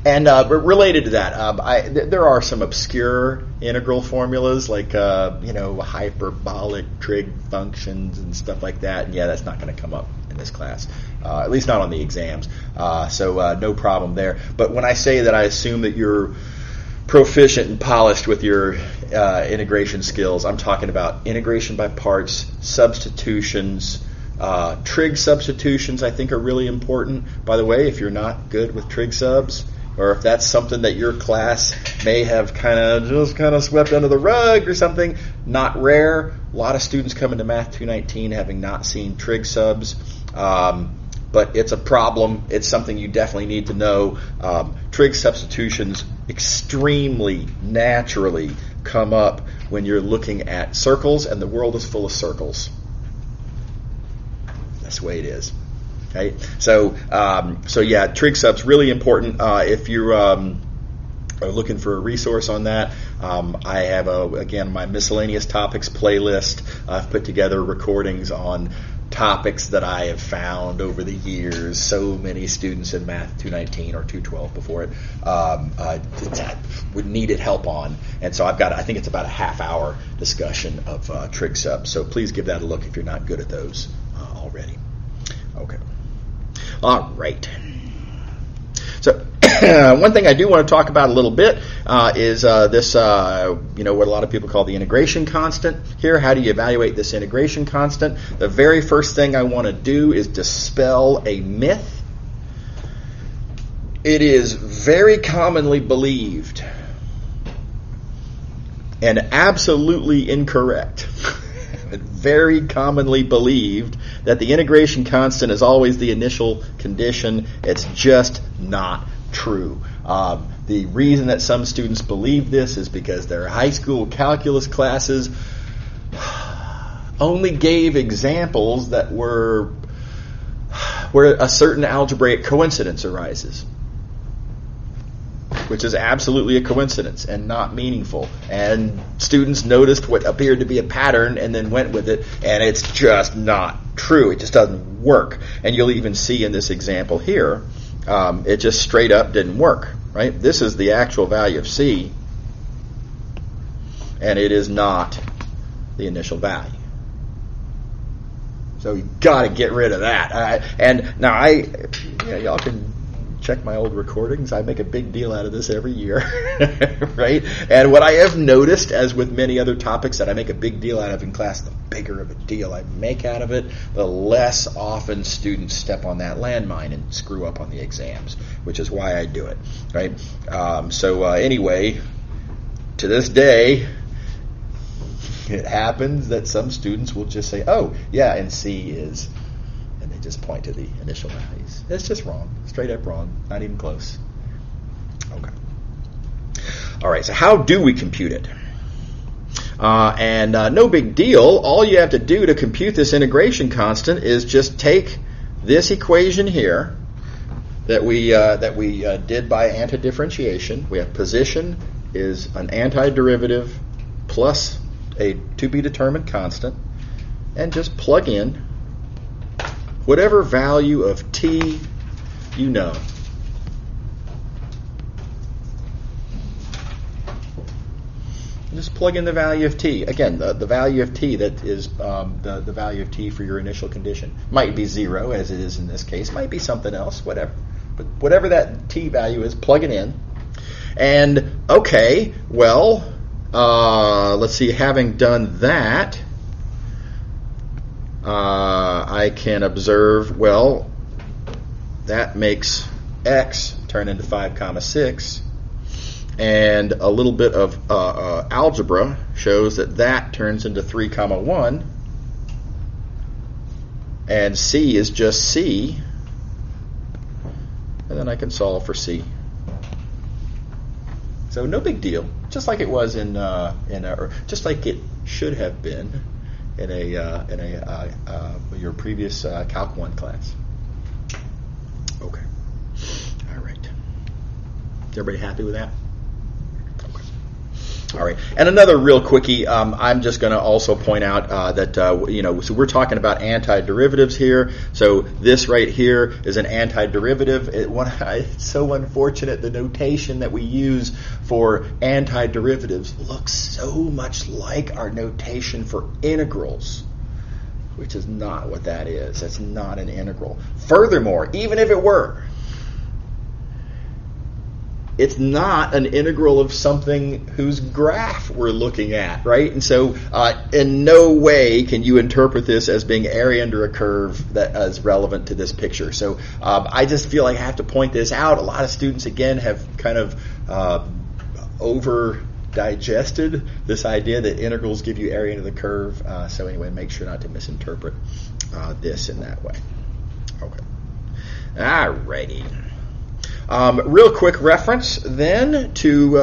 [SPEAKER 1] And related to that, there are some obscure integral formulas like hyperbolic trig functions and stuff like that. And yeah, that's not going to come up in this class, at least not on the exams. So no problem there. But when I say that I assume that you're proficient and polished with your integration skills, I'm talking about integration by parts, substitutions. Trig substitutions I think are really important. By the way, if you're not good with trig subs, or if that's something that your class may have kind of swept under the rug or something, not rare. A lot of students come into Math219 having not seen trig subs. but it's a problem. It's something you definitely need to know. Trig substitutions extremely naturally come up when you're looking at circles, and the world is full of circles. That's the way it is. Okay, so yeah, trig sub's really important. If you are looking for a resource on that, I have again my miscellaneous topics playlist. I've put together recordings on topics that I have found over the years. So many students in Math219 or 212 before it would needed help on, and so I think it's about a half-hour discussion of trig subs. So please give that a look if you're not good at those already. Okay. All right. So one thing I do want to talk about a little bit is this, what a lot of people call the integration constant here. How do you evaluate this integration constant? The very first thing I want to do is dispel a myth. It is very commonly believed and absolutely incorrect, very commonly believed that the integration constant is always the initial condition. It's just not true. The reason that some students believe this is because their high school calculus classes only gave examples that were where a certain algebraic coincidence arises, which is absolutely a coincidence and not meaningful. And students noticed what appeared to be a pattern and then went with it, and it's just not true. It just doesn't work. And you'll even see in this example here, it just straight up didn't work, right? This is the actual value of C, and it is not the initial value. So you got to get rid of that. And now y'all can check my old recordings. I make a big deal out of this every year, right? And what I have noticed, as with many other topics that I make a big deal out of in class, the bigger of a deal I make out of it, the less often students step on that landmine and screw up on the exams, which is why I do it, right? Anyway, to this day, it happens that some students will just say, oh, yeah, and C is, and they just point to the initial values. It's just wrong. Straight up wrong. Not even close. Okay. All right, so how do we compute it? No big deal. All you have to do to compute this integration constant is just take this equation here that we did by antidifferentiation. We have position is an antiderivative plus a to-be-determined constant, and just plug in whatever value of t you know. Just plug in the value of t. Again, the value of t that is the value of t for your initial condition. Might be 0, as it is in this case. Might be something else, whatever. But whatever that t value is, plug it in. And, okay, well, let's see, having done that, I can observe, well, that makes x turn into 5, 6, and a little bit of algebra shows that turns into 3, 1, and c is just c, and then I can solve for c. So no big deal, just like it was just like it should have been in your previous Calc 1 class. Okay. All right. Is everybody happy with that? Okay. All right. And another real quickie, I'm just going to also point out that, so we're talking about antiderivatives here. So this right here is an antiderivative. It's so unfortunate the notation that we use for antiderivatives looks so much like our notation for integrals, which is not what that is. It's not an integral. Furthermore, even if it were, it's not an integral of something whose graph we're looking at, right? And so in no way can you interpret this as being area under a curve that is relevant to this picture. So I just feel like I have to point this out. A lot of students, again, have kind of over-digested this idea that integrals give you area under the curve. So anyway, make sure not to misinterpret this in that way. Okay. Alrighty. Real quick reference then to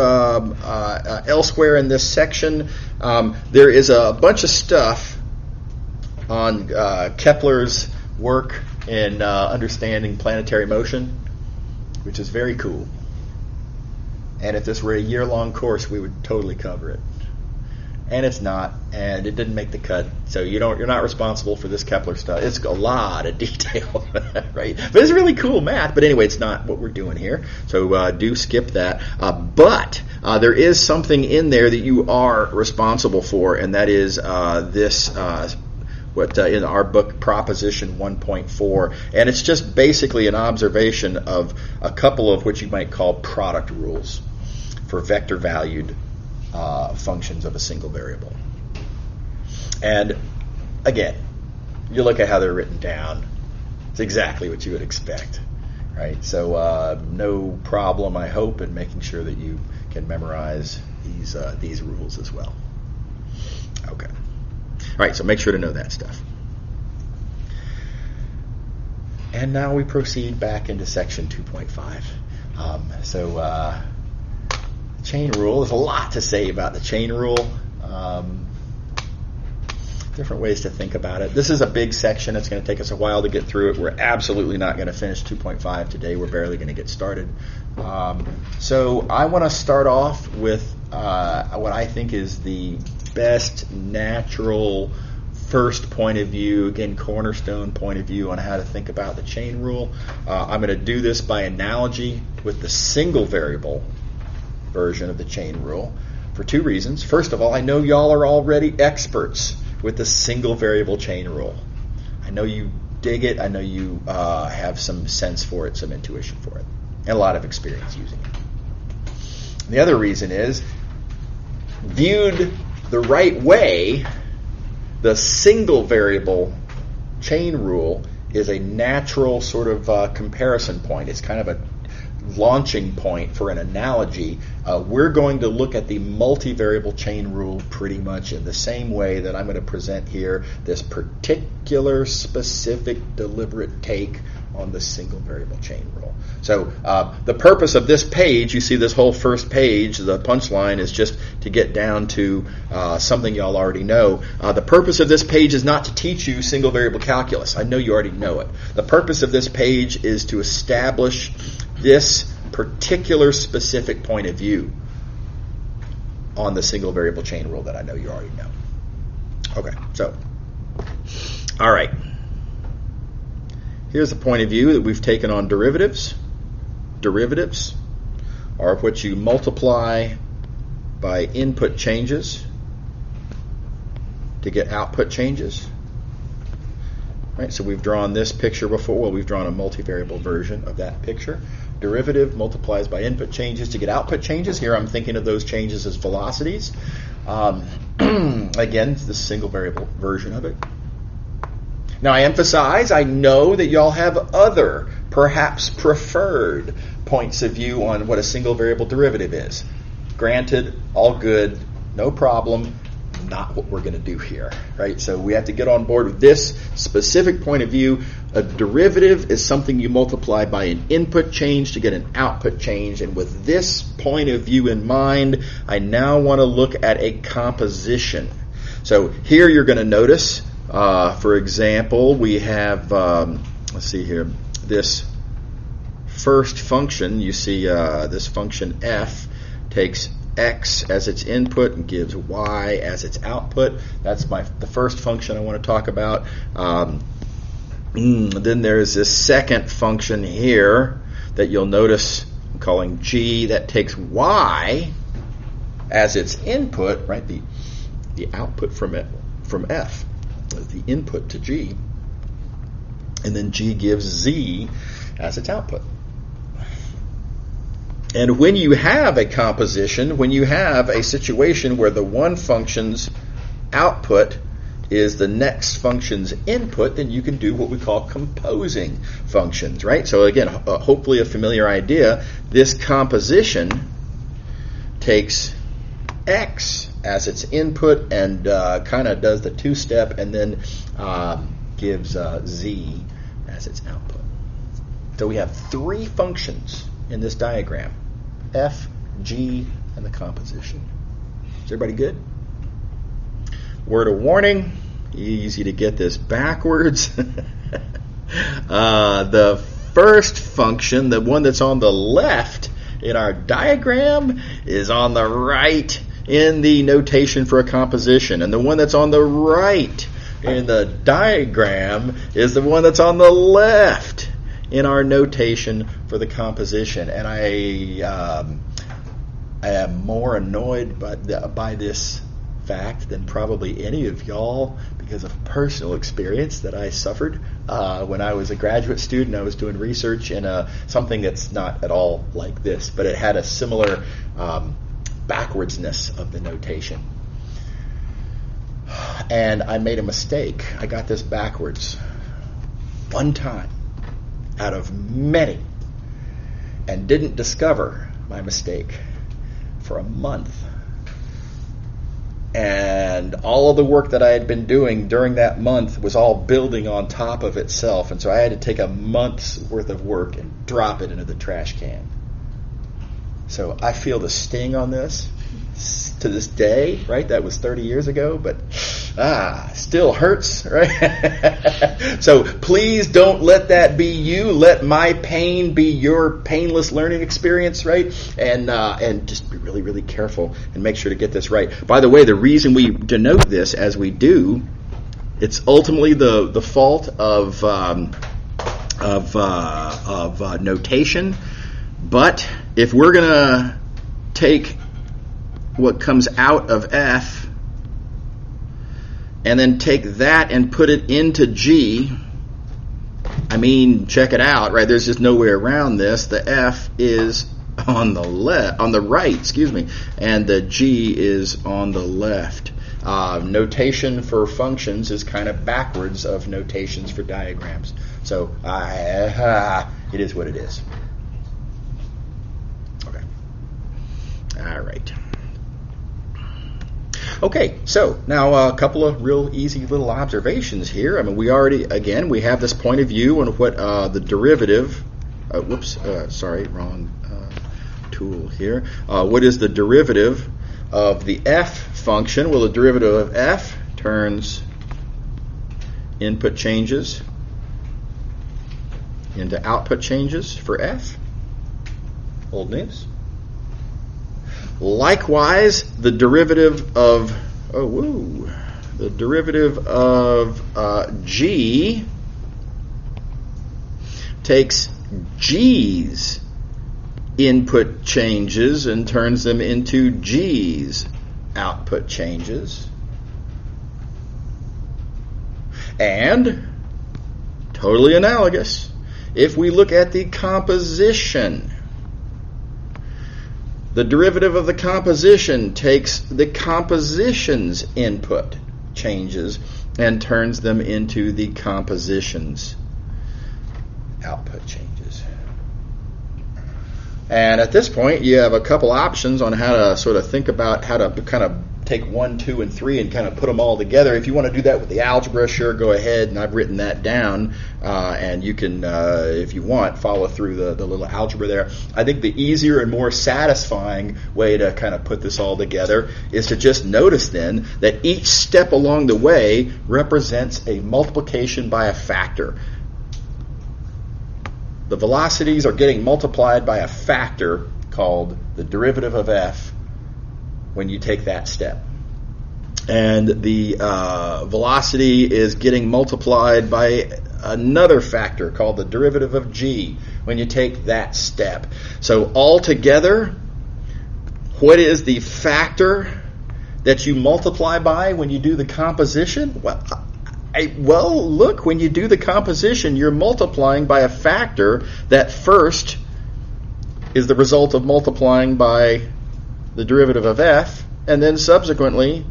[SPEAKER 1] elsewhere in this section. There is a bunch of stuff on Kepler's work in understanding planetary motion, which is very cool. And if this were a year-long course, we would totally cover it. And it's not, and it didn't make the cut. So you're not responsible for this Kepler stuff. It's a lot of detail, right? But it's really cool math. But anyway, it's not what we're doing here. So do skip that. But there is something in there that you are responsible for, and that is this. What in our book, Proposition 1.4, and it's just basically an observation of a couple of what you might call product rules for vector-valued functions of a single variable. And again, you look at how they're written down; it's exactly what you would expect, right? So no problem, I hope, in making sure that you can memorize these rules as well. Okay. All right, so make sure to know that stuff. And now we proceed back into section 2.5. Chain rule. There's a lot to say about the chain rule. Different ways to think about it. This is a big section. It's going to take us a while to get through it. We're absolutely not going to finish 2.5 today. We're barely going to get started. So I want to start off with what I think is the best natural first point of view, again, cornerstone point of view on how to think about the chain rule. I'm going to do this by analogy with the single variable version of the chain rule for two reasons. First of all, I know y'all are already experts with the single variable chain rule. I know you dig it. I know you have some sense for it, some intuition for it, and a lot of experience using it. And the other reason is, viewed the right way, the single variable chain rule is a natural sort of comparison point. It's kind of a launching point for an analogy. We're going to look at the multivariable chain rule pretty much in the same way that I'm going to present here this particular specific deliberate take on the single variable chain rule. So the purpose of this page, you see this whole first page, the punchline is just to get down to something y'all already know. The purpose of this page is not to teach you single variable calculus. I know you already know it. The purpose of this page is to establish this particular specific point of view on the single variable chain rule that I know you already know. Okay, so, all right. Here's the point of view that we've taken on derivatives. Derivatives are what you multiply by input changes to get output changes. Right, so we've drawn this picture before. Well, we've drawn a multivariable version of that picture. Derivative multiplies by input changes to get output changes. Here I'm thinking of those changes as velocities. Again, it's the single variable version of it. Now I emphasize, I know that y'all have other, perhaps preferred points of view on what a single variable derivative is. Granted, all good, no problem. Not what we're going to do here, right? So we have to get on board with this specific point of view. A derivative is something you multiply by an input change to get an output change. And with this point of view in mind, I now want to look at a composition. So here you're going to notice, for example, we have, let's see here, this first function. You see this function f takes x as its input and gives y as its output. That's the first function I want to talk about. Then there's this second function here that you'll notice I'm calling g, that takes y as its input, right? The output from f, the input to g, and then g gives z as its output. And when you have a composition, when you have a situation where the one function's output is the next function's input, then you can do what we call composing functions, right? So again, hopefully a familiar idea. This composition takes x as its input and kind of does the two-step and then gives z as its output. So we have three functions in this diagram: f, g, and the composition. Is everybody good? Word of warning, easy to get this backwards. The first function, the one that's on the left in our diagram, is on the right in the notation for a composition. And the one that's on the right in the diagram is the one that's on the left in our notation for the composition. And I am more annoyed by this fact than probably any of y'all, because of personal experience that I suffered when I was a graduate student. I was doing research in something that's not at all like this, but it had a similar backwardsness of the notation. And I made a mistake. I got this backwards one time out of many, and didn't discover my mistake for a month. And all of the work that I had been doing during that month was all building on top of itself. And so I had to take a month's worth of work and drop it into the trash can. So I feel the sting on this to this day, right? That was 30 years ago, but still hurts, right? So please don't let that be you. Let my pain be your painless learning experience, right? And just be really, really careful and make sure to get this right. By the way, the reason we denote this as we do, it's ultimately the fault of notation. But if we're gonna take what comes out of F and then take that and put it into G, I mean, check it out, right? There's just no way around this. The F is on the right, and the G is on the left. Notation for functions is kind of backwards of notations for diagrams. So it is what it is. Okay. All right. Okay, so now a couple of real easy little observations here. I mean, we have this point of view on what the derivative, wrong tool here. What is the derivative of the f function? Well, the derivative of f turns input changes into output changes for f. Old news. Likewise, the derivative of G takes G's input changes and turns them into G's output changes. And, totally analogous, if we look at the composition, the derivative of the composition takes the composition's input changes and turns them into the composition's output changes. And at this point, you have a couple options on how to sort of think about how to kind of take 1, 2, and 3 and kind of put them all together. If you want to do that with the algebra, sure, go ahead, and I've written that down, and you can, if you want, follow through the little algebra there. I think the easier and more satisfying way to kind of put this all together is to just notice then that each step along the way represents a multiplication by a factor. The velocities are getting multiplied by a factor called the derivative of f when you take that step. And the velocity is getting multiplied by another factor called the derivative of g when you take that step. So altogether, what is the factor that you multiply by when you do the composition? Well, look, when you do the composition, you're multiplying by a factor that first is the result of multiplying by the derivative of f, and then subsequently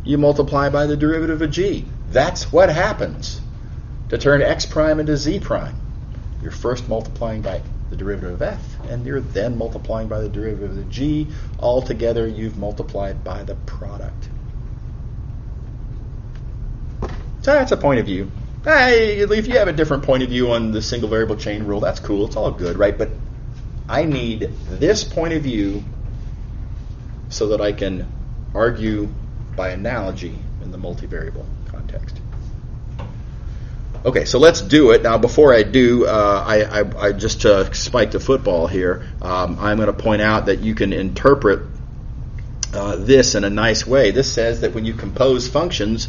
[SPEAKER 1] you multiply by the derivative of g. That's what happens to turn x prime into z prime. You're first multiplying by the derivative of f, and you're then multiplying by the derivative of g. Altogether, you've multiplied by the product. So that's a point of view. Hey, if you have a different point of view on the single variable chain rule, that's cool. It's all good, right? But I need this point of view so that I can argue by analogy in the multivariable context. Okay, so let's do it. Now, before I do, I just spiked a football here. I'm going to point out that you can interpret this in a nice way. This says that when you compose functions,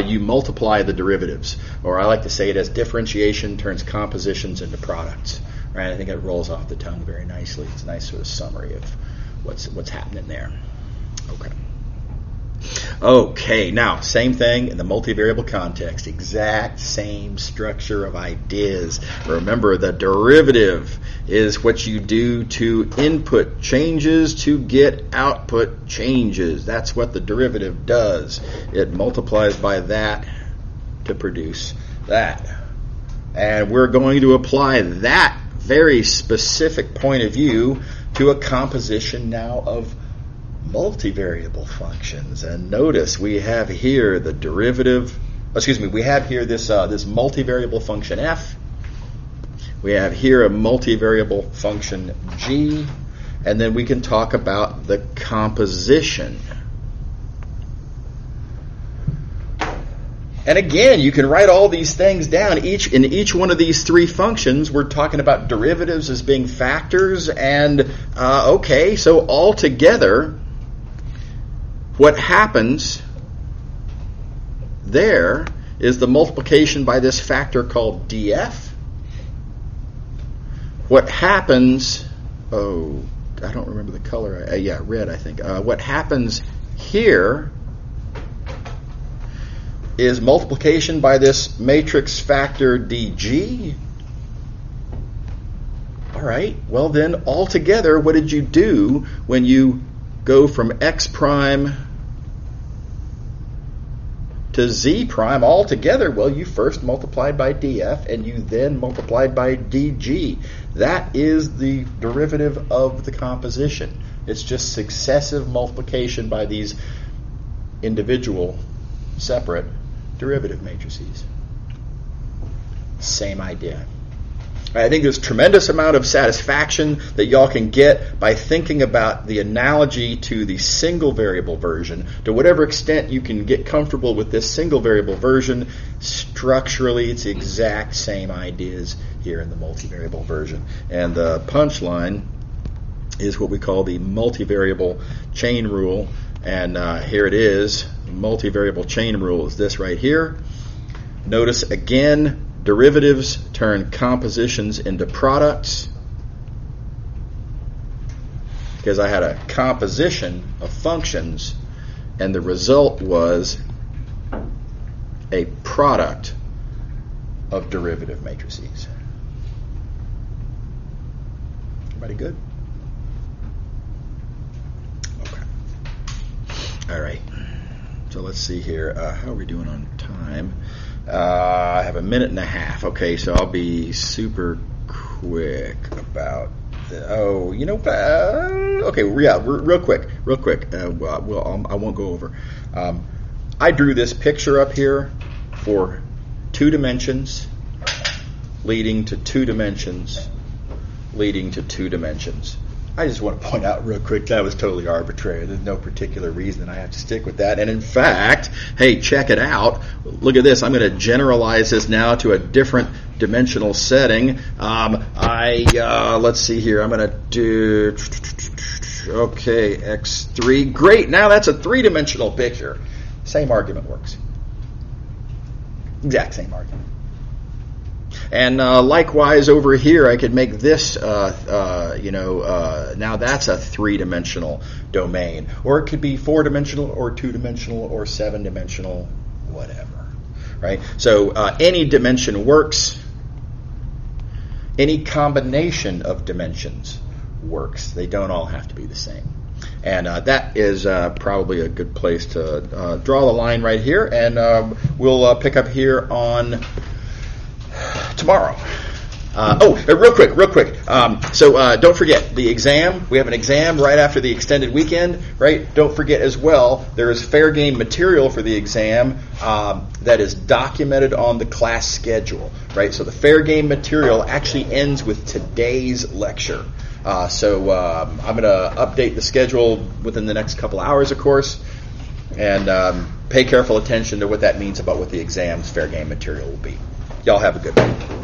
[SPEAKER 1] you multiply the derivatives. Or I like to say it as differentiation turns compositions into products. Right? I think it rolls off the tongue very nicely. It's a nice sort of summary of what's happening there. Okay, now, same thing in the multivariable context. Exact same structure of ideas. Remember, the derivative is what you do to input changes to get output changes. That's what the derivative does. It multiplies by that to produce that. And we're going to apply that very specific point of view to a composition now of multivariable functions. And notice we have here the derivative, we have here this multivariable function f. We have here a multivariable function g, and then we can talk about the composition. And again, you can write all these things down. In each one of these three functions, we're talking about derivatives as being factors. And okay, so altogether, what happens there is the multiplication by this factor called df. What happens, I don't remember the color. Red, I think. What happens here is multiplication by this matrix factor dg. All right, well then, altogether, what did you do when you go from x prime to z prime altogether? Well, you first multiplied by df and you then multiplied by dg. That is the derivative of the composition. It's just successive multiplication by these individual separate derivative matrices. Same idea. I think there's a tremendous amount of satisfaction that y'all can get by thinking about the analogy to the single variable version. To whatever extent you can get comfortable with this single variable version, structurally it's the exact same ideas here in the multivariable version. And the punchline is what we call the multivariable chain rule. And here it is. The multivariable chain rule is this right here. Notice again, derivatives turn compositions into products, because I had a composition of functions and the result was a product of derivative matrices. Everybody good? Okay. All right. So let's see here. How are we doing on time? I have a minute and a half. Okay, so I'll be super quick about the. Oh, you know, okay, yeah, real quick. I won't go over. I drew this picture up here for 2 dimensions, leading to 2 dimensions, leading to 2 dimensions. I just want to point out real quick that was totally arbitrary. There's no particular reason I have to stick with that. And in fact, hey, check it out. Look at this. I'm going to generalize this now to a different dimensional setting. Let's see here. I'm going to do, okay, x3. Great. Now that's a 3-dimensional picture. Same argument works. Exact same argument. And likewise over here, I could make this, now that's a 3-dimensional domain. Or it could be 4-dimensional or 2-dimensional or 7-dimensional, whatever. Right? So any dimension works. Any combination of dimensions works. They don't all have to be the same. And that is probably a good place to draw the line right here. And we'll pick up here on tomorrow. Real quick. So don't forget the exam. We have an exam right after the extended weekend, right? Don't forget as well, there is fair game material for the exam that is documented on the class schedule, right? So the fair game material actually ends with today's lecture. So I'm going to update the schedule within the next couple hours, of course, and pay careful attention to what that means about what the exam's fair game material will be. Y'all have a good one.